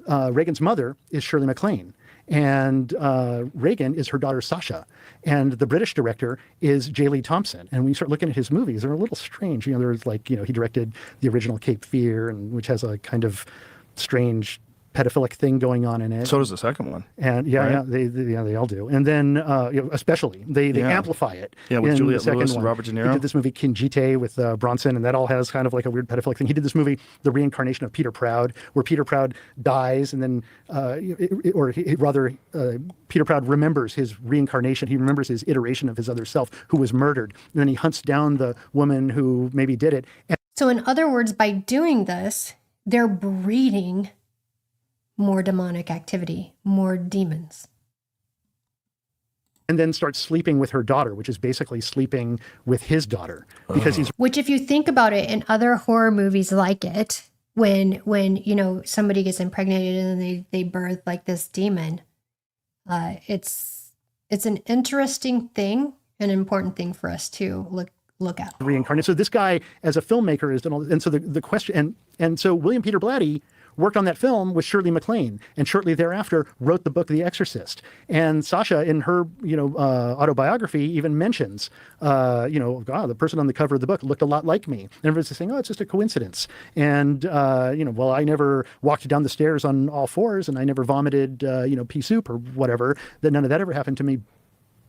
Reagan's mother is Shirley MacLaine. And Reagan is her daughter, Sasha. And the British director is J. Lee Thompson. And when you start looking at his movies, they're a little strange. You know, there's like, you know, he directed the original Cape Fear, and which has a kind of strange pedophilic thing going on in it. So does the second one. And they all do. And then especially they amplify it. Yeah, with in Juliette the second Lewis one. and Robert De Niro. He did this movie Kinjite with Bronson, and that all has kind of like a weird pedophilic thing. He did this movie, The Reincarnation of Peter Proud, where Peter Proud dies, and then Peter Proud remembers his reincarnation. He remembers his iteration of his other self who was murdered. And then he hunts down the woman who maybe did it. So in other words, by doing this, they're breeding more demonic activity, more demons. And then starts sleeping with her daughter, which is basically sleeping with his daughter, because he's Which, if you think about it, in other horror movies like it, when you know somebody gets impregnated and then they birth like this demon, it's an interesting thing, an important thing for us to look at. reincarnated. So this guy, as a filmmaker, has done all. And so the question, and so William Peter Blatty worked on that film with Shirley MacLaine, and shortly thereafter wrote the book The Exorcist. And Sasha, in her autobiography, even mentions, the person on the cover of the book looked a lot like me. And everyone's saying, oh, it's just a coincidence. And well, I never walked down the stairs on all fours, and I never vomited, pea soup or whatever. That none of that ever happened to me.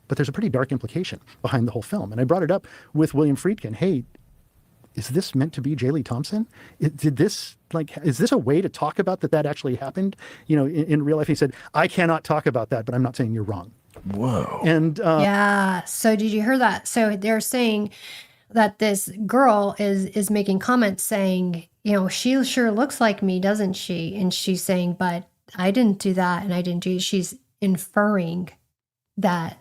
But there's a pretty dark implication behind the whole film. And I brought it up with William Friedkin. Hey, is this meant to be J. Lee Thompson? Is this a way to talk about that actually happened, in real life? He said, I cannot talk about that, but I'm not saying you're wrong. Whoa. And yeah. So did you hear that? So they're saying that this girl is making comments saying, she sure looks like me, doesn't she? And she's saying, but I didn't do that. And I didn't do, she's inferring that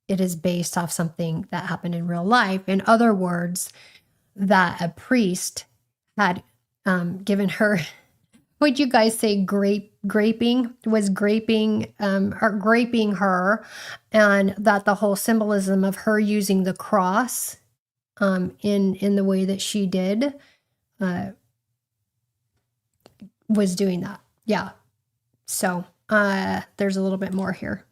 it is based off something that happened in real life. In other words, that a priest had given her, would you guys say graping her, and that the whole symbolism of her using the cross in the way that she did was doing that. Yeah. So there's a little bit more here.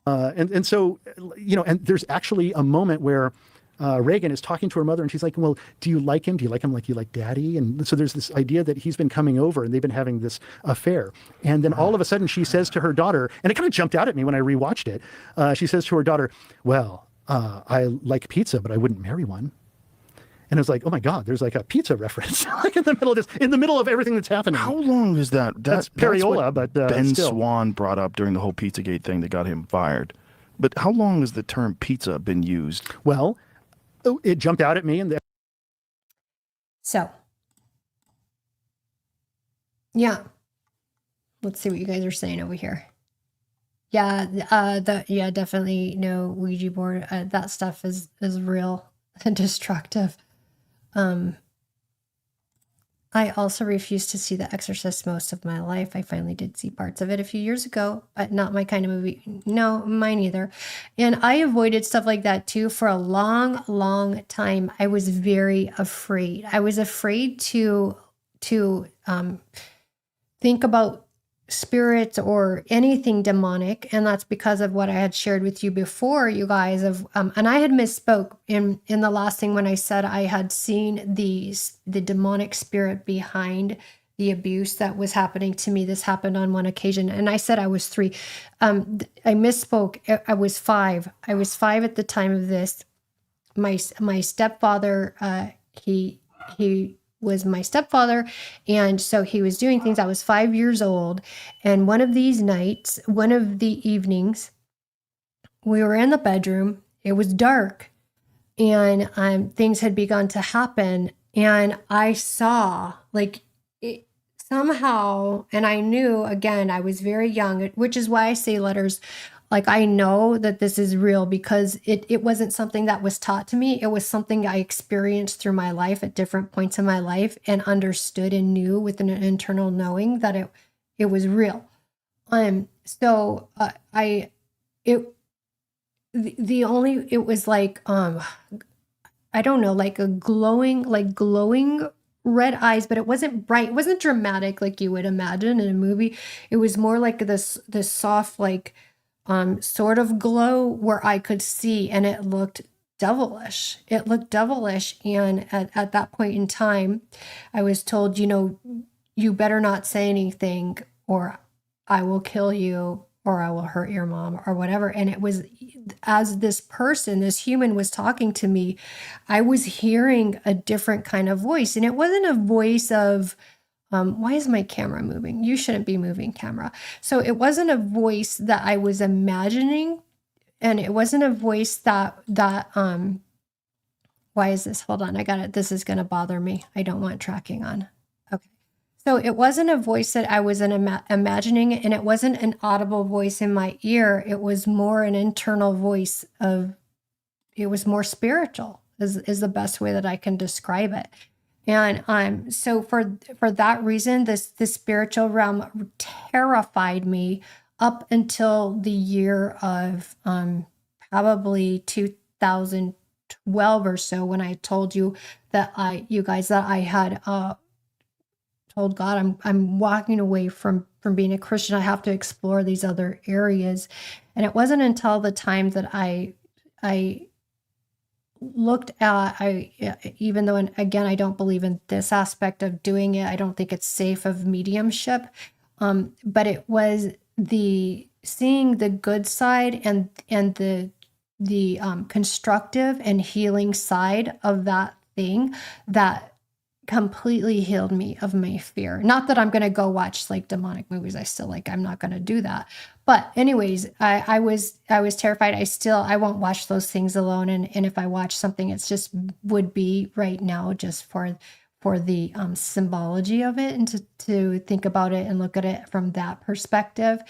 And so, and there's actually a moment where Reagan is talking to her mother, and she's like, well, do you like him? Do you like him like you like daddy? And so there's this idea that he's been coming over and they've been having this affair. And then all of a sudden she says to her daughter, and it kind of jumped out at me when I rewatched it. She says to her daughter, well, I like pizza, but I wouldn't marry one. And I was like, oh my God, there's like a pizza reference like in the middle of everything that's happening. How long is that? That's Periola, but Ben still. Swan brought up during the whole Pizzagate thing that got him fired. But how long has the term pizza been used? Well, it jumped out at me. So, yeah. Let's see what you guys are saying over here. Yeah, definitely no Ouija board. That stuff is real and destructive. I also refused to see The Exorcist most of my life. I finally did see parts of it a few years ago, but not my kind of movie. No, mine either. And I avoided stuff like that too for a long, long time. I was very afraid. I was afraid to think about spirits or anything demonic, and that's because of what I had shared with you before, you guys. And I had misspoke in the last thing when I said I had seen the demonic spirit behind the abuse that was happening to me. This happened on one occasion, and I said I was 3. I misspoke. I was 5. I was 5 at the time of this. My stepfather, he was my stepfather. And so he was doing things. I was 5 years old. And one of these nights, one of the evenings, we were in the bedroom. It was dark, and things had begun to happen. And I saw it somehow, and I knew, again, I was very young, which is why I say letters like I know that this is real because it wasn't something that was taught to me. It was something I experienced through my life at different points in my life and understood and knew with an internal knowing that it was real. So it the only it was like I don't know, like glowing red eyes, but it wasn't bright. It wasn't dramatic like you would imagine in a movie. It was more like this soft, like sort of glow where I could see, and it looked devilish. It looked devilish. And at that point in time, I was told, you better not say anything or I will kill you or I will hurt your mom or whatever. And it was as this person, this human was talking to me, I was hearing a different kind of voice. And it wasn't a voice of, why is my camera moving? You shouldn't be moving, camera. So it wasn't a voice that I was imagining. And it wasn't a voice that why is this? Hold on, I got it. This is going to bother me. I don't want tracking on. Okay. So it wasn't a voice that I was imagining, and it wasn't an audible voice in my ear. It was more an internal voice it was more spiritual is the best way that I can describe it. And so for that reason, the spiritual realm terrified me up until the year of probably 2012 or so, when I told you that I had told God I'm walking away from being a Christian. I have to explore these other areas. And it wasn't until the time that I looked at, even though, and again, I don't believe in this aspect of doing it. I don't think it's safe of mediumship. But it was the seeing the good side and the constructive and healing side of that thing that completely healed me of my fear. Not that I'm going to go watch like demonic movies. I'm not going to do that. But anyways, I was terrified. I won't watch those things alone. And if I watch something, it's just would be right now just for the symbology of it and to think about it and look at it from that perspective.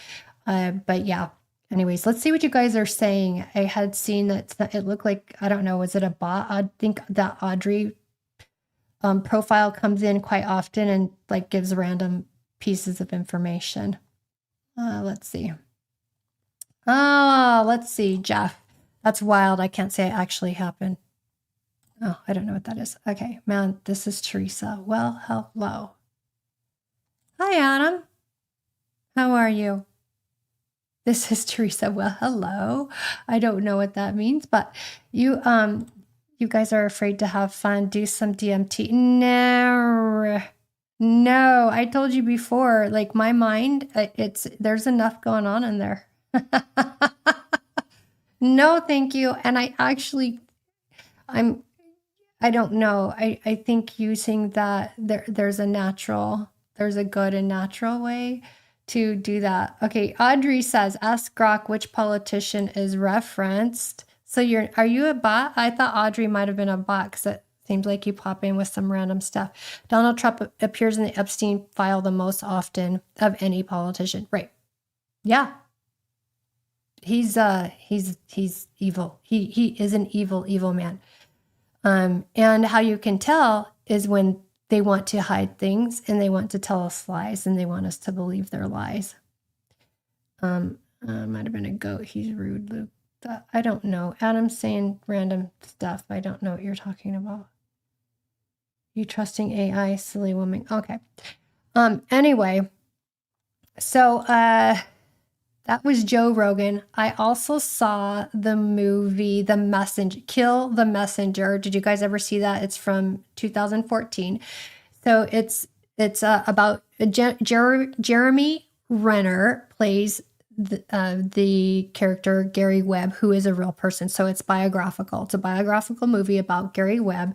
But yeah, anyways, let's see what you guys are saying. I had seen that it looked like, I don't know, was it a bot? I think that Audrey profile comes in quite often and like gives random pieces of information. Let's see. Let's see, Jeff. That's wild. I can't say it actually happened. Oh, I don't know what that is. Okay, man, this is Teresa. Well, hello. Hi, Adam. How are you? This is Teresa. Well, hello. I don't know what that means, but you guys are afraid to have fun. Do some DMT. No, I told you before, like my mind, there's enough going on in there. No, thank you. And I don't know. I think using that, there's a good and natural way to do that. Okay, Audrey says, ask Grok which politician is referenced. So are you a bot? I thought Audrey might have been a bot because it seems like you pop in with some random stuff. Donald Trump appears in the Epstein file the most often of any politician. Right. Yeah. He's evil. He is an evil man. And how you can tell is when they want to hide things and they want to tell us lies and they want us to believe their lies. Might have been a goat. He's rude, Luke. I don't know. Adam's saying random stuff. I don't know what you're talking about. You trusting AI, silly woman. Okay. Anyway, so that was Joe Rogan. I also saw the movie The Messenger, Kill the Messenger. Did you guys ever see that? It's from 2014. So it's about Jeremy Renner plays the character Gary Webb, who is a real person. So it's biographical. It's a biographical movie about Gary Webb.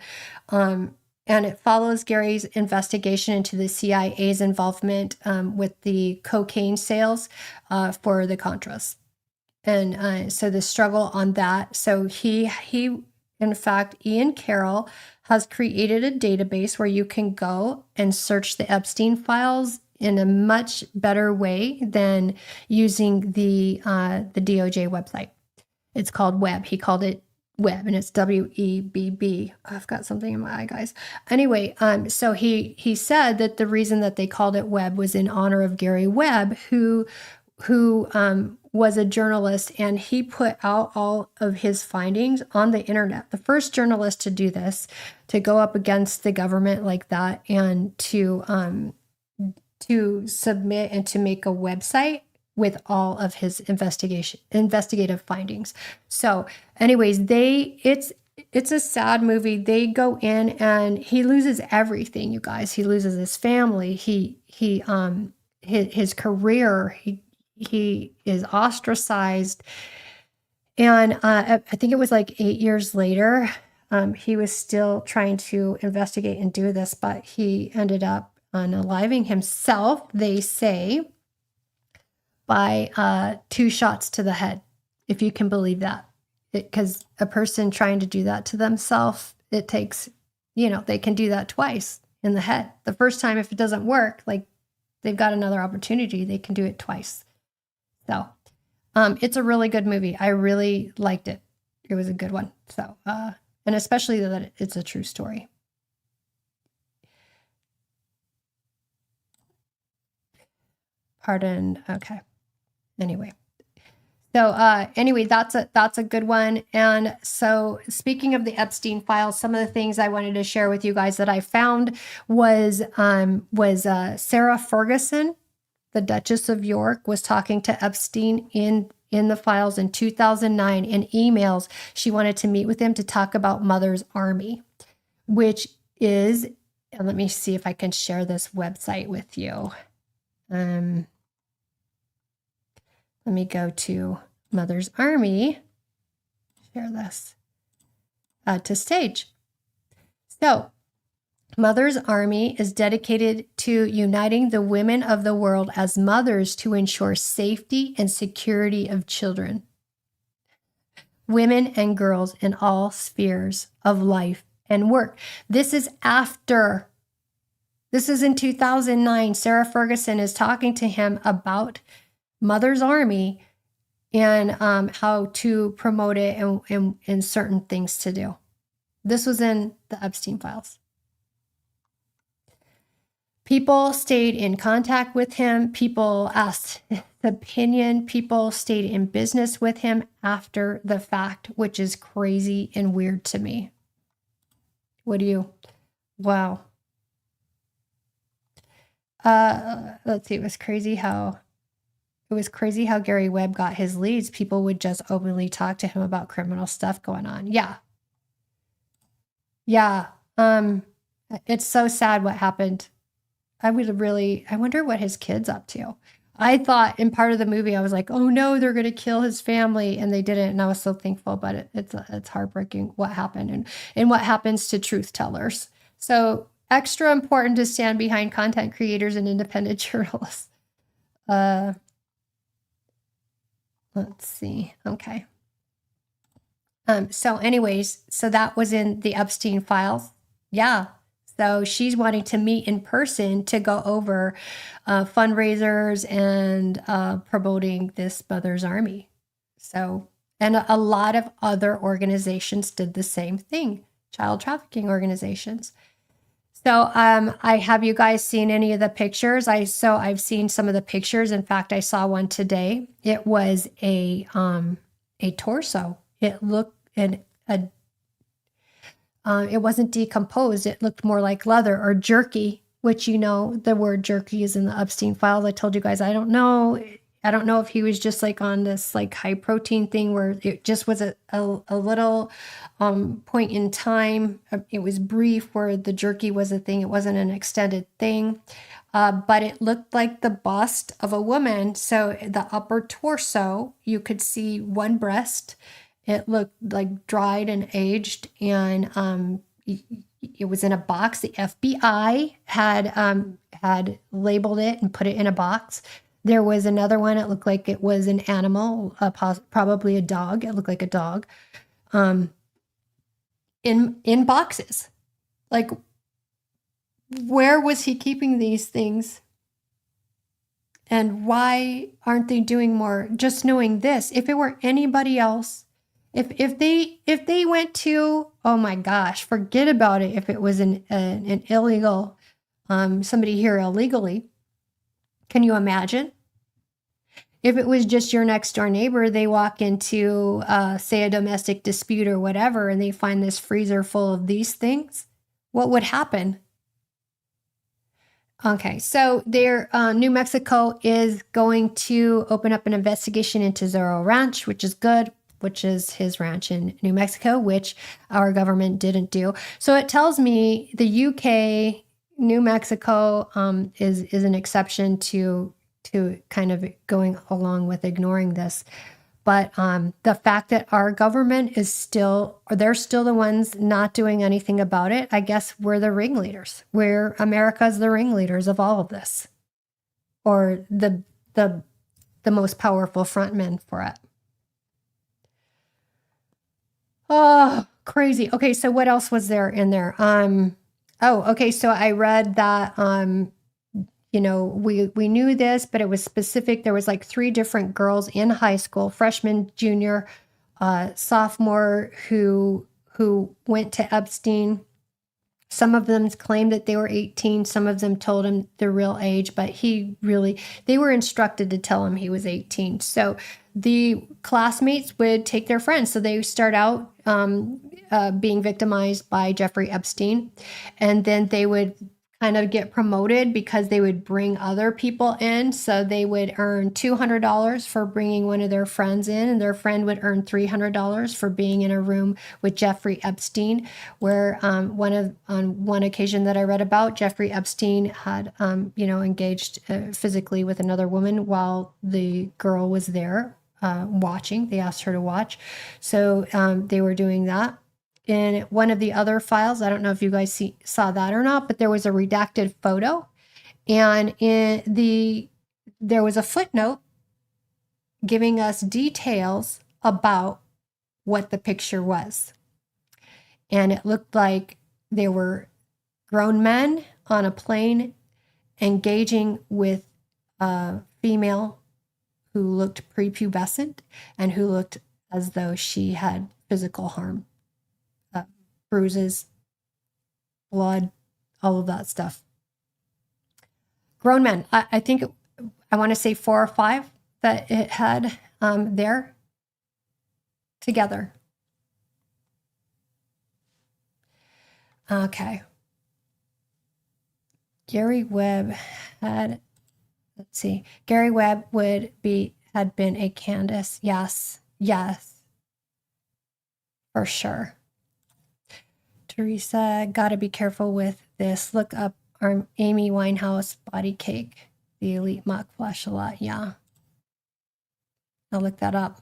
And it follows Gary's investigation into the CIA's involvement with the cocaine sales for the Contras. And so the struggle on that. So he, in fact, Ian Carroll has created a database where you can go and search the Epstein Files in a much better way than using the DOJ website. It's called Web. He called it Web, and it's WEBB. I've got something in my eye, guys. Anyway, so he said that the reason that they called it Web was in honor of Gary Webb, who was a journalist, and he put out all of his findings on the internet. The first journalist to do this, to go up against the government like that, and to submit and to make a website with all of his investigative findings. So anyways, it's a sad movie. They go in and he loses everything, you guys. He loses his family. His career, he is ostracized. And I think it was like 8 years later, he was still trying to investigate and do this, but he ended up unaliving himself, they say, by 2 shots to the head, if you can believe that. Because a person trying to do that to themselves, it takes, they can do that twice in the head. The first time, if it doesn't work, like they've got another opportunity, they can do it twice. So it's a really good movie. I really liked it. It was a good one. So, and especially that it's a true story. Pardon. Okay. Anyway. So that's a good one. And so speaking of the Epstein Files, some of the things I wanted to share with you guys that I found was Sarah Ferguson, the Duchess of York, was talking to Epstein in the files in 2009 in emails. She wanted to meet with him to talk about Mother's Army, which is, and let me see if I can share this website with you. Let me go to Mother's Army, share this to stage. So Mother's Army is dedicated to uniting the women of the world as mothers to ensure safety and security of children, women and girls in all spheres of life and work. This is in 2009. Sarah Ferguson is talking to him about Mother's Army and how to promote it and certain things to do. This was in the Epstein Files. People stayed in contact with him. People asked his opinion. People stayed in business with him after the fact, which is crazy and weird to me. Wow. Let's see. It was crazy how Gary Webb got his leads. People would just openly talk to him about criminal stuff going on. Yeah. It's so sad what happened. I wonder what his kid's up to. I thought in part of the movie, I was like, oh no, they're going to kill his family. And they didn't. And I was so thankful, but it's heartbreaking what happened and what happens to truth tellers. So extra important to stand behind content creators and independent journalists. Let's see. Okay. So anyways, so that was in the Epstein Files. Yeah. So she's wanting to meet in person to go over fundraisers and promoting this Mother's Army. So, and a lot of other organizations did the same thing, child trafficking organizations. So I have you guys seen any of the pictures? I've seen some of the pictures. In fact, I saw one today. It was a torso. It looked it wasn't decomposed. It looked more like leather or jerky, which the word jerky is in the Epstein Files. I told you guys I don't know if he was just like on this like high protein thing where it just was a little point in time. It was brief where the jerky was a thing. It wasn't an extended thing, but it looked like the bust of a woman. So the upper torso, you could see one breast. It looked like dried and aged, and it was in a box. The FBI had labeled it and put it in a box. There was another one. It looked like it was an animal, probably a dog. It looked like a dog, in boxes. Like, where was he keeping these things? And why aren't they doing more? Just knowing this, if it were anybody else, if they went to, oh my gosh, forget about it. If it was an illegal, somebody here illegally, can you imagine? If it was just your next door neighbor, they walk into, say, a domestic dispute or whatever, and they find this freezer full of these things, what would happen? Okay, so New Mexico is going to open up an investigation into Zorro Ranch, which is good, which is his ranch in New Mexico, which our government didn't do. So it tells me the UK, New Mexico is an exception to kind of going along with ignoring this. But the fact that our government they're still the ones not doing anything about it, I guess we're the ringleaders. America's the ringleaders of all of this, or the most powerful frontmen for it. Oh, crazy. Okay, so what else was there in there? Okay, so I read that we knew this, but it was specific. There was like 3 different girls in high school, freshman, junior, sophomore, who went to Epstein. Some of them claimed that they were 18. Some of them told him their real age, but they were instructed to tell him he was 18. So the classmates would take their friends. So they start out being victimized by Jeffrey Epstein, and then they would kind of get promoted because they would bring other people in. So they would earn $200 for bringing one of their friends in, and their friend would earn $300 for being in a room with Jeffrey Epstein, where on one occasion that I read about, Jeffrey Epstein had, engaged physically with another woman while the girl was there watching. They asked her to watch. So they were doing that. In one of the other files, I don't know if you guys saw that or not, but there was a redacted photo, and there was a footnote giving us details about what the picture was. And it looked like they were grown men on a plane engaging with a female who looked prepubescent and who looked as though she had physical harm. Bruises, blood, all of that stuff. Grown men. I think I want to say 4 or 5 that it had there together. Okay. Gary Webb had, let's see. Gary Webb had been a Candace. Yes, for sure. Teresa, gotta be careful with this. Look up our Amy Winehouse body cake, the Elite Mock Flash a lot. Yeah. I'll look that up.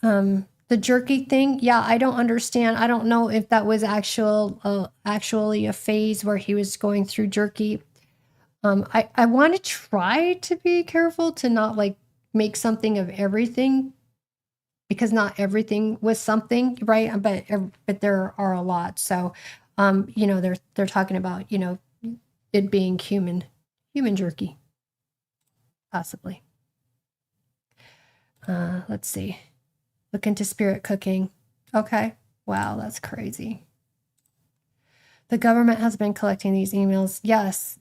The jerky thing, yeah, I don't understand. I don't know if that was actually a phase where he was going through jerky. I want to try to be careful to not like make something of everything, because not everything was something, right? But there are a lot. So, they're talking about, it being human jerky, possibly. Let's see. Look into spirit cooking. Okay. Wow, that's crazy. The government has been collecting these emails. Yes.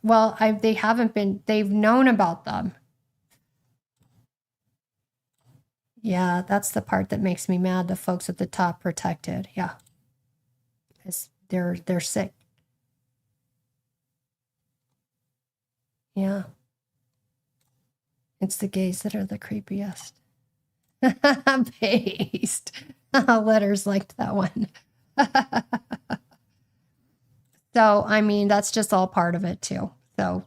Well, they haven't been. They've known about them. Yeah, that's the part that makes me mad. The folks at the top protected. Yeah. They're sick. Yeah. It's the gays that are the creepiest. Paste. Letters liked that one. So, I mean, that's just all part of it too. So,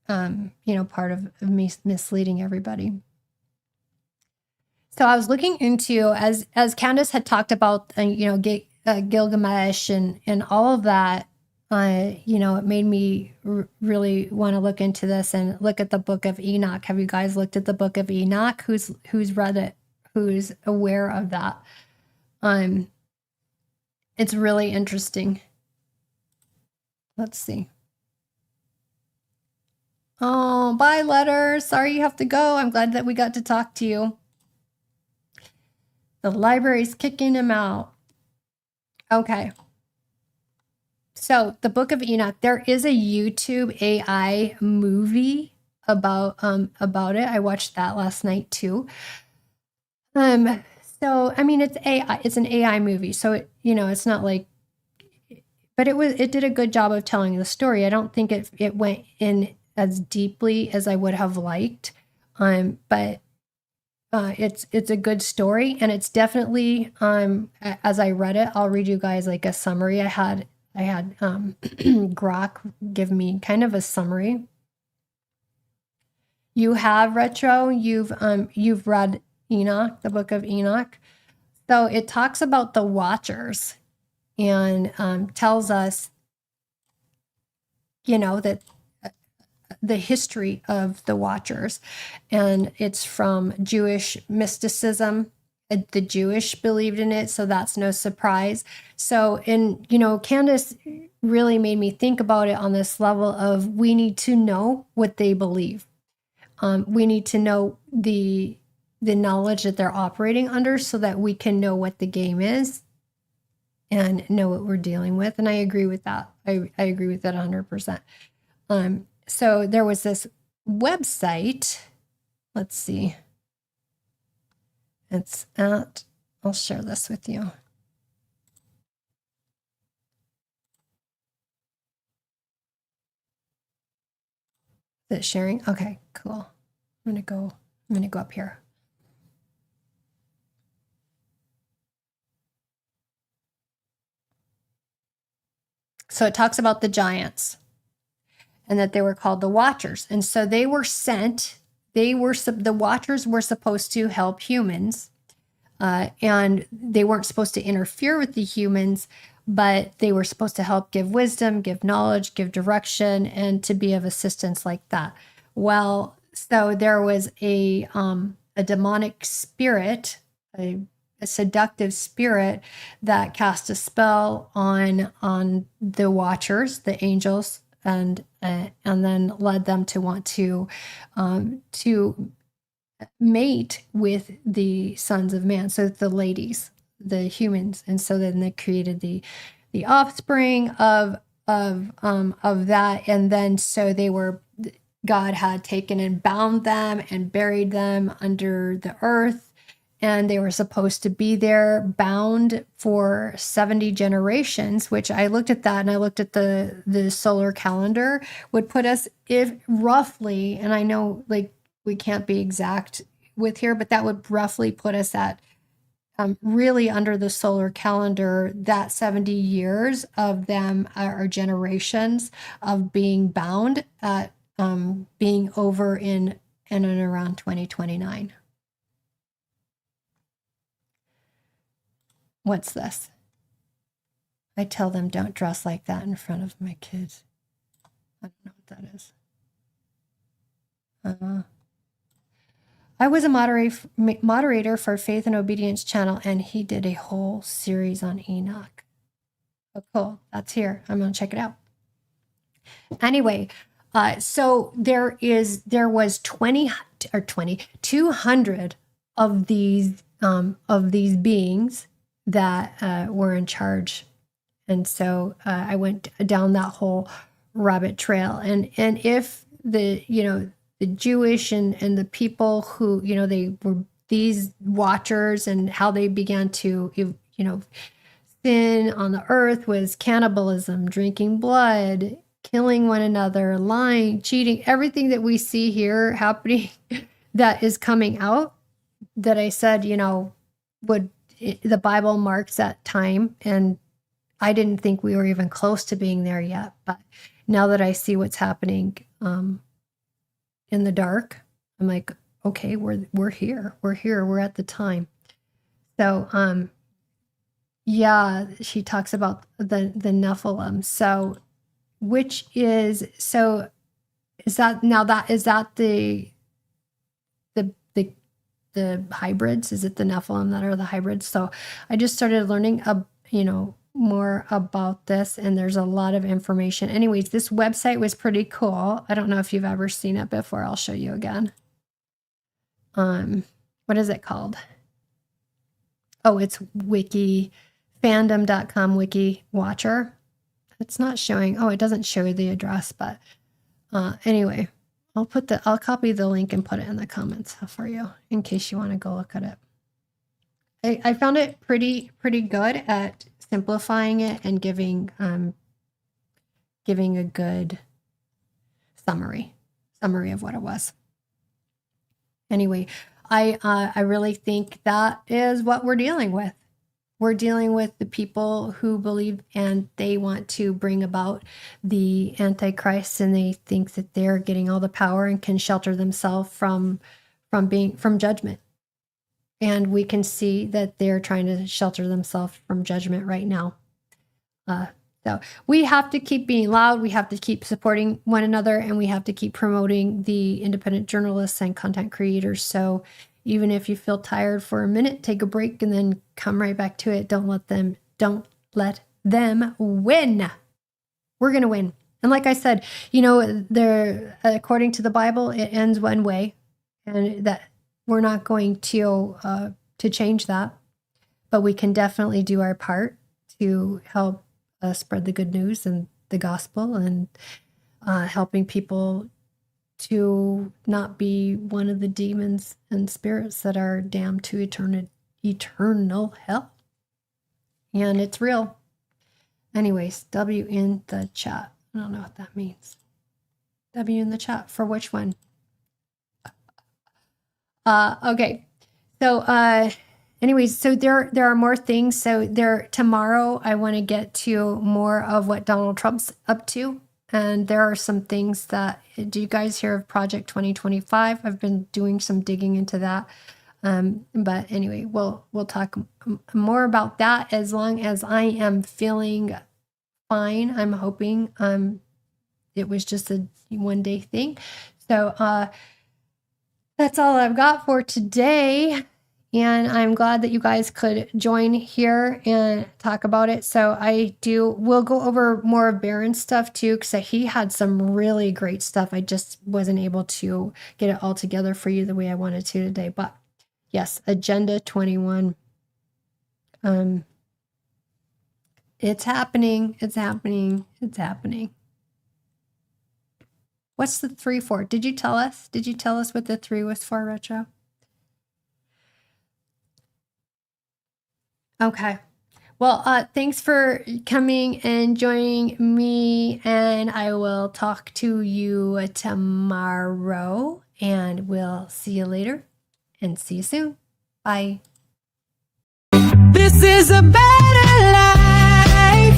part of me misleading everybody. So I was looking into, as Candace had talked about, Gilgamesh and all of that, it made me really want to look into this and look at the Book of Enoch. Have you guys looked at the Book of Enoch? Who's read it? Who's aware of that? It's really interesting. Let's see. Oh, bye, Letter. Sorry you have to go. I'm glad that we got to talk to you. The library's kicking him out. Okay. So the Book of Enoch, there is a YouTube AI movie about it. I watched that last night too. So I mean it's AI, it's an AI movie. So it, it's not like, but it did a good job of telling the story. I don't think it went in as deeply as I would have liked. But it's a good story, and it's definitely as I read it, I'll read you guys like a summary. I had Grok give me kind of a summary. You have Retro, you've read Enoch, the Book of Enoch. So it talks about the Watchers and tells us, that the history of the Watchers, and it's from Jewish mysticism. The Jewish believed in it, so that's no surprise. So, and Candace really made me think about it on this level of we need to know what they believe. We need to know the knowledge that they're operating under so that we can know what the game is and know what we're dealing with. And I agree with that. I agree with that 100%. So there was this website. Let's see. I'll share this with you. Is it sharing? Okay, cool. I'm gonna go up here. So it talks about the giants and that they were called the Watchers. And so they were sent, the Watchers were supposed to help humans, and they weren't supposed to interfere with the humans, but they were supposed to help give wisdom, give knowledge, give direction, and to be of assistance like that. Well, so there was a demonic spirit, a seductive spirit that cast a spell on the Watchers, the angels, and then led them to want to mate with the sons of man, so the ladies, the humans, and so then they created the offspring of that, and then so God had taken and bound them and buried them under the earth. And they were supposed to be there bound for 70 generations, which I looked at that and I looked at the solar calendar, would put us, if roughly, and I know like we can't be exact with here, but that would roughly put us at really under the solar calendar, that 70 years of them are generations of being bound at being over in and around 2029. What's this? I tell them don't dress like that in front of my kids. I don't know what that is. I was a moderator for Faith and Obedience channel, and he did a whole series on Enoch. Oh, cool. That's here. I'm going to check it out. Anyway, so there was 200 of these beings that were in charge. And so I went down that whole rabbit trail. And if the Jewish and the people who, they were these watchers, and how they began to, sin on the earth was cannibalism, drinking blood, killing one another, lying, cheating, everything that we see here happening that is coming out, that I said, the Bible marks that time. And I didn't think we were even close to being there yet. But now that I see what's happening in the dark, I'm like, okay, we're here. We're at the time. So, yeah, she talks about the Nephilim. So, is that the hybrids? Is it the Nephilim that are the hybrids? So I just started learning more about this, and there's a lot of information. Anyways, this website was pretty cool. I don't know if you've ever seen it before. I'll show you again. What is it called? Oh, it's fandom.com wiki watcher. It's not showing. Oh, it doesn't show the address, but anyway, I'll copy the link and put it in the comments for you in case you want to go look at it. I found it pretty good at simplifying it and giving a good summary of what it was. Anyway, I really think that is what we're dealing with. We're dealing with the people who believe and they want to bring about the Antichrist, and they think that they're getting all the power and can shelter themselves from judgment. And we can see that they're trying to shelter themselves from judgment right now. So we have to keep being loud. We have to keep supporting one another, and we have to keep promoting the independent journalists and content creators. So even if you feel tired for a minute, take a break and then come right back to it. Don't let them win. We're going to win. And like I said, according to the Bible, it ends one way, and that we're not going to change that, but we can definitely do our part to help spread the good news and the gospel, and helping people to not be one of the demons and spirits that are damned to eternal hell. And it's real. Anyways, W in the chat. I don't know what that means. W in the chat for which one? Okay. So, anyways, so there are more things. So tomorrow I want to get to more of what Donald Trump's up to. And there are some things that, do you guys hear of Project 2025? I've been doing some digging into that. But anyway, we'll talk more about that as long as I am feeling fine. I'm hoping it was just a one-day thing. So that's all I've got for today. And I'm glad that you guys could join here and talk about it. So we'll go over more of Barron's stuff too, because he had some really great stuff. I just wasn't able to get it all together for you the way I wanted to today. But yes, Agenda 21. It's happening. It's happening. It's happening. What's the 3 for? Did you tell us? Did you tell us what the 3 was for, Retro? Okay. Well, thanks for coming and joining me, and I will talk to you tomorrow, and we'll see you later, and see you soon. Bye. This is a better life.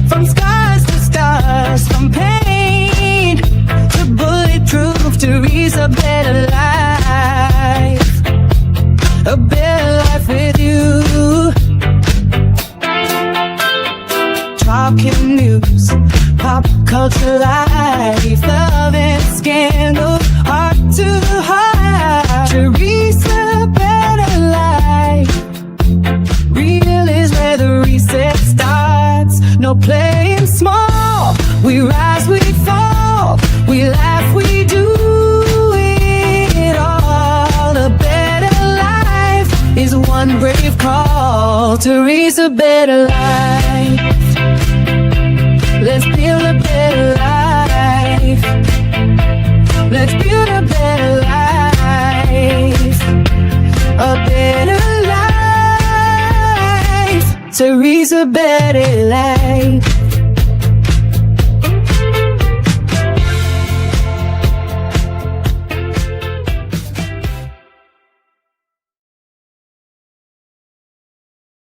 From scars to stars, from pain to bulletproof, to reach a better life. A better life with you. Talking news, pop culture life, love and scandal, heart to heart. Teresa, better life. Real is where the reset starts. No playing small. We rise, we fall. We laugh, we do it all. A better life is one brave call. Teresa, better life. Let's build a better life. Let's build a better life. A better life. Teresa, better life.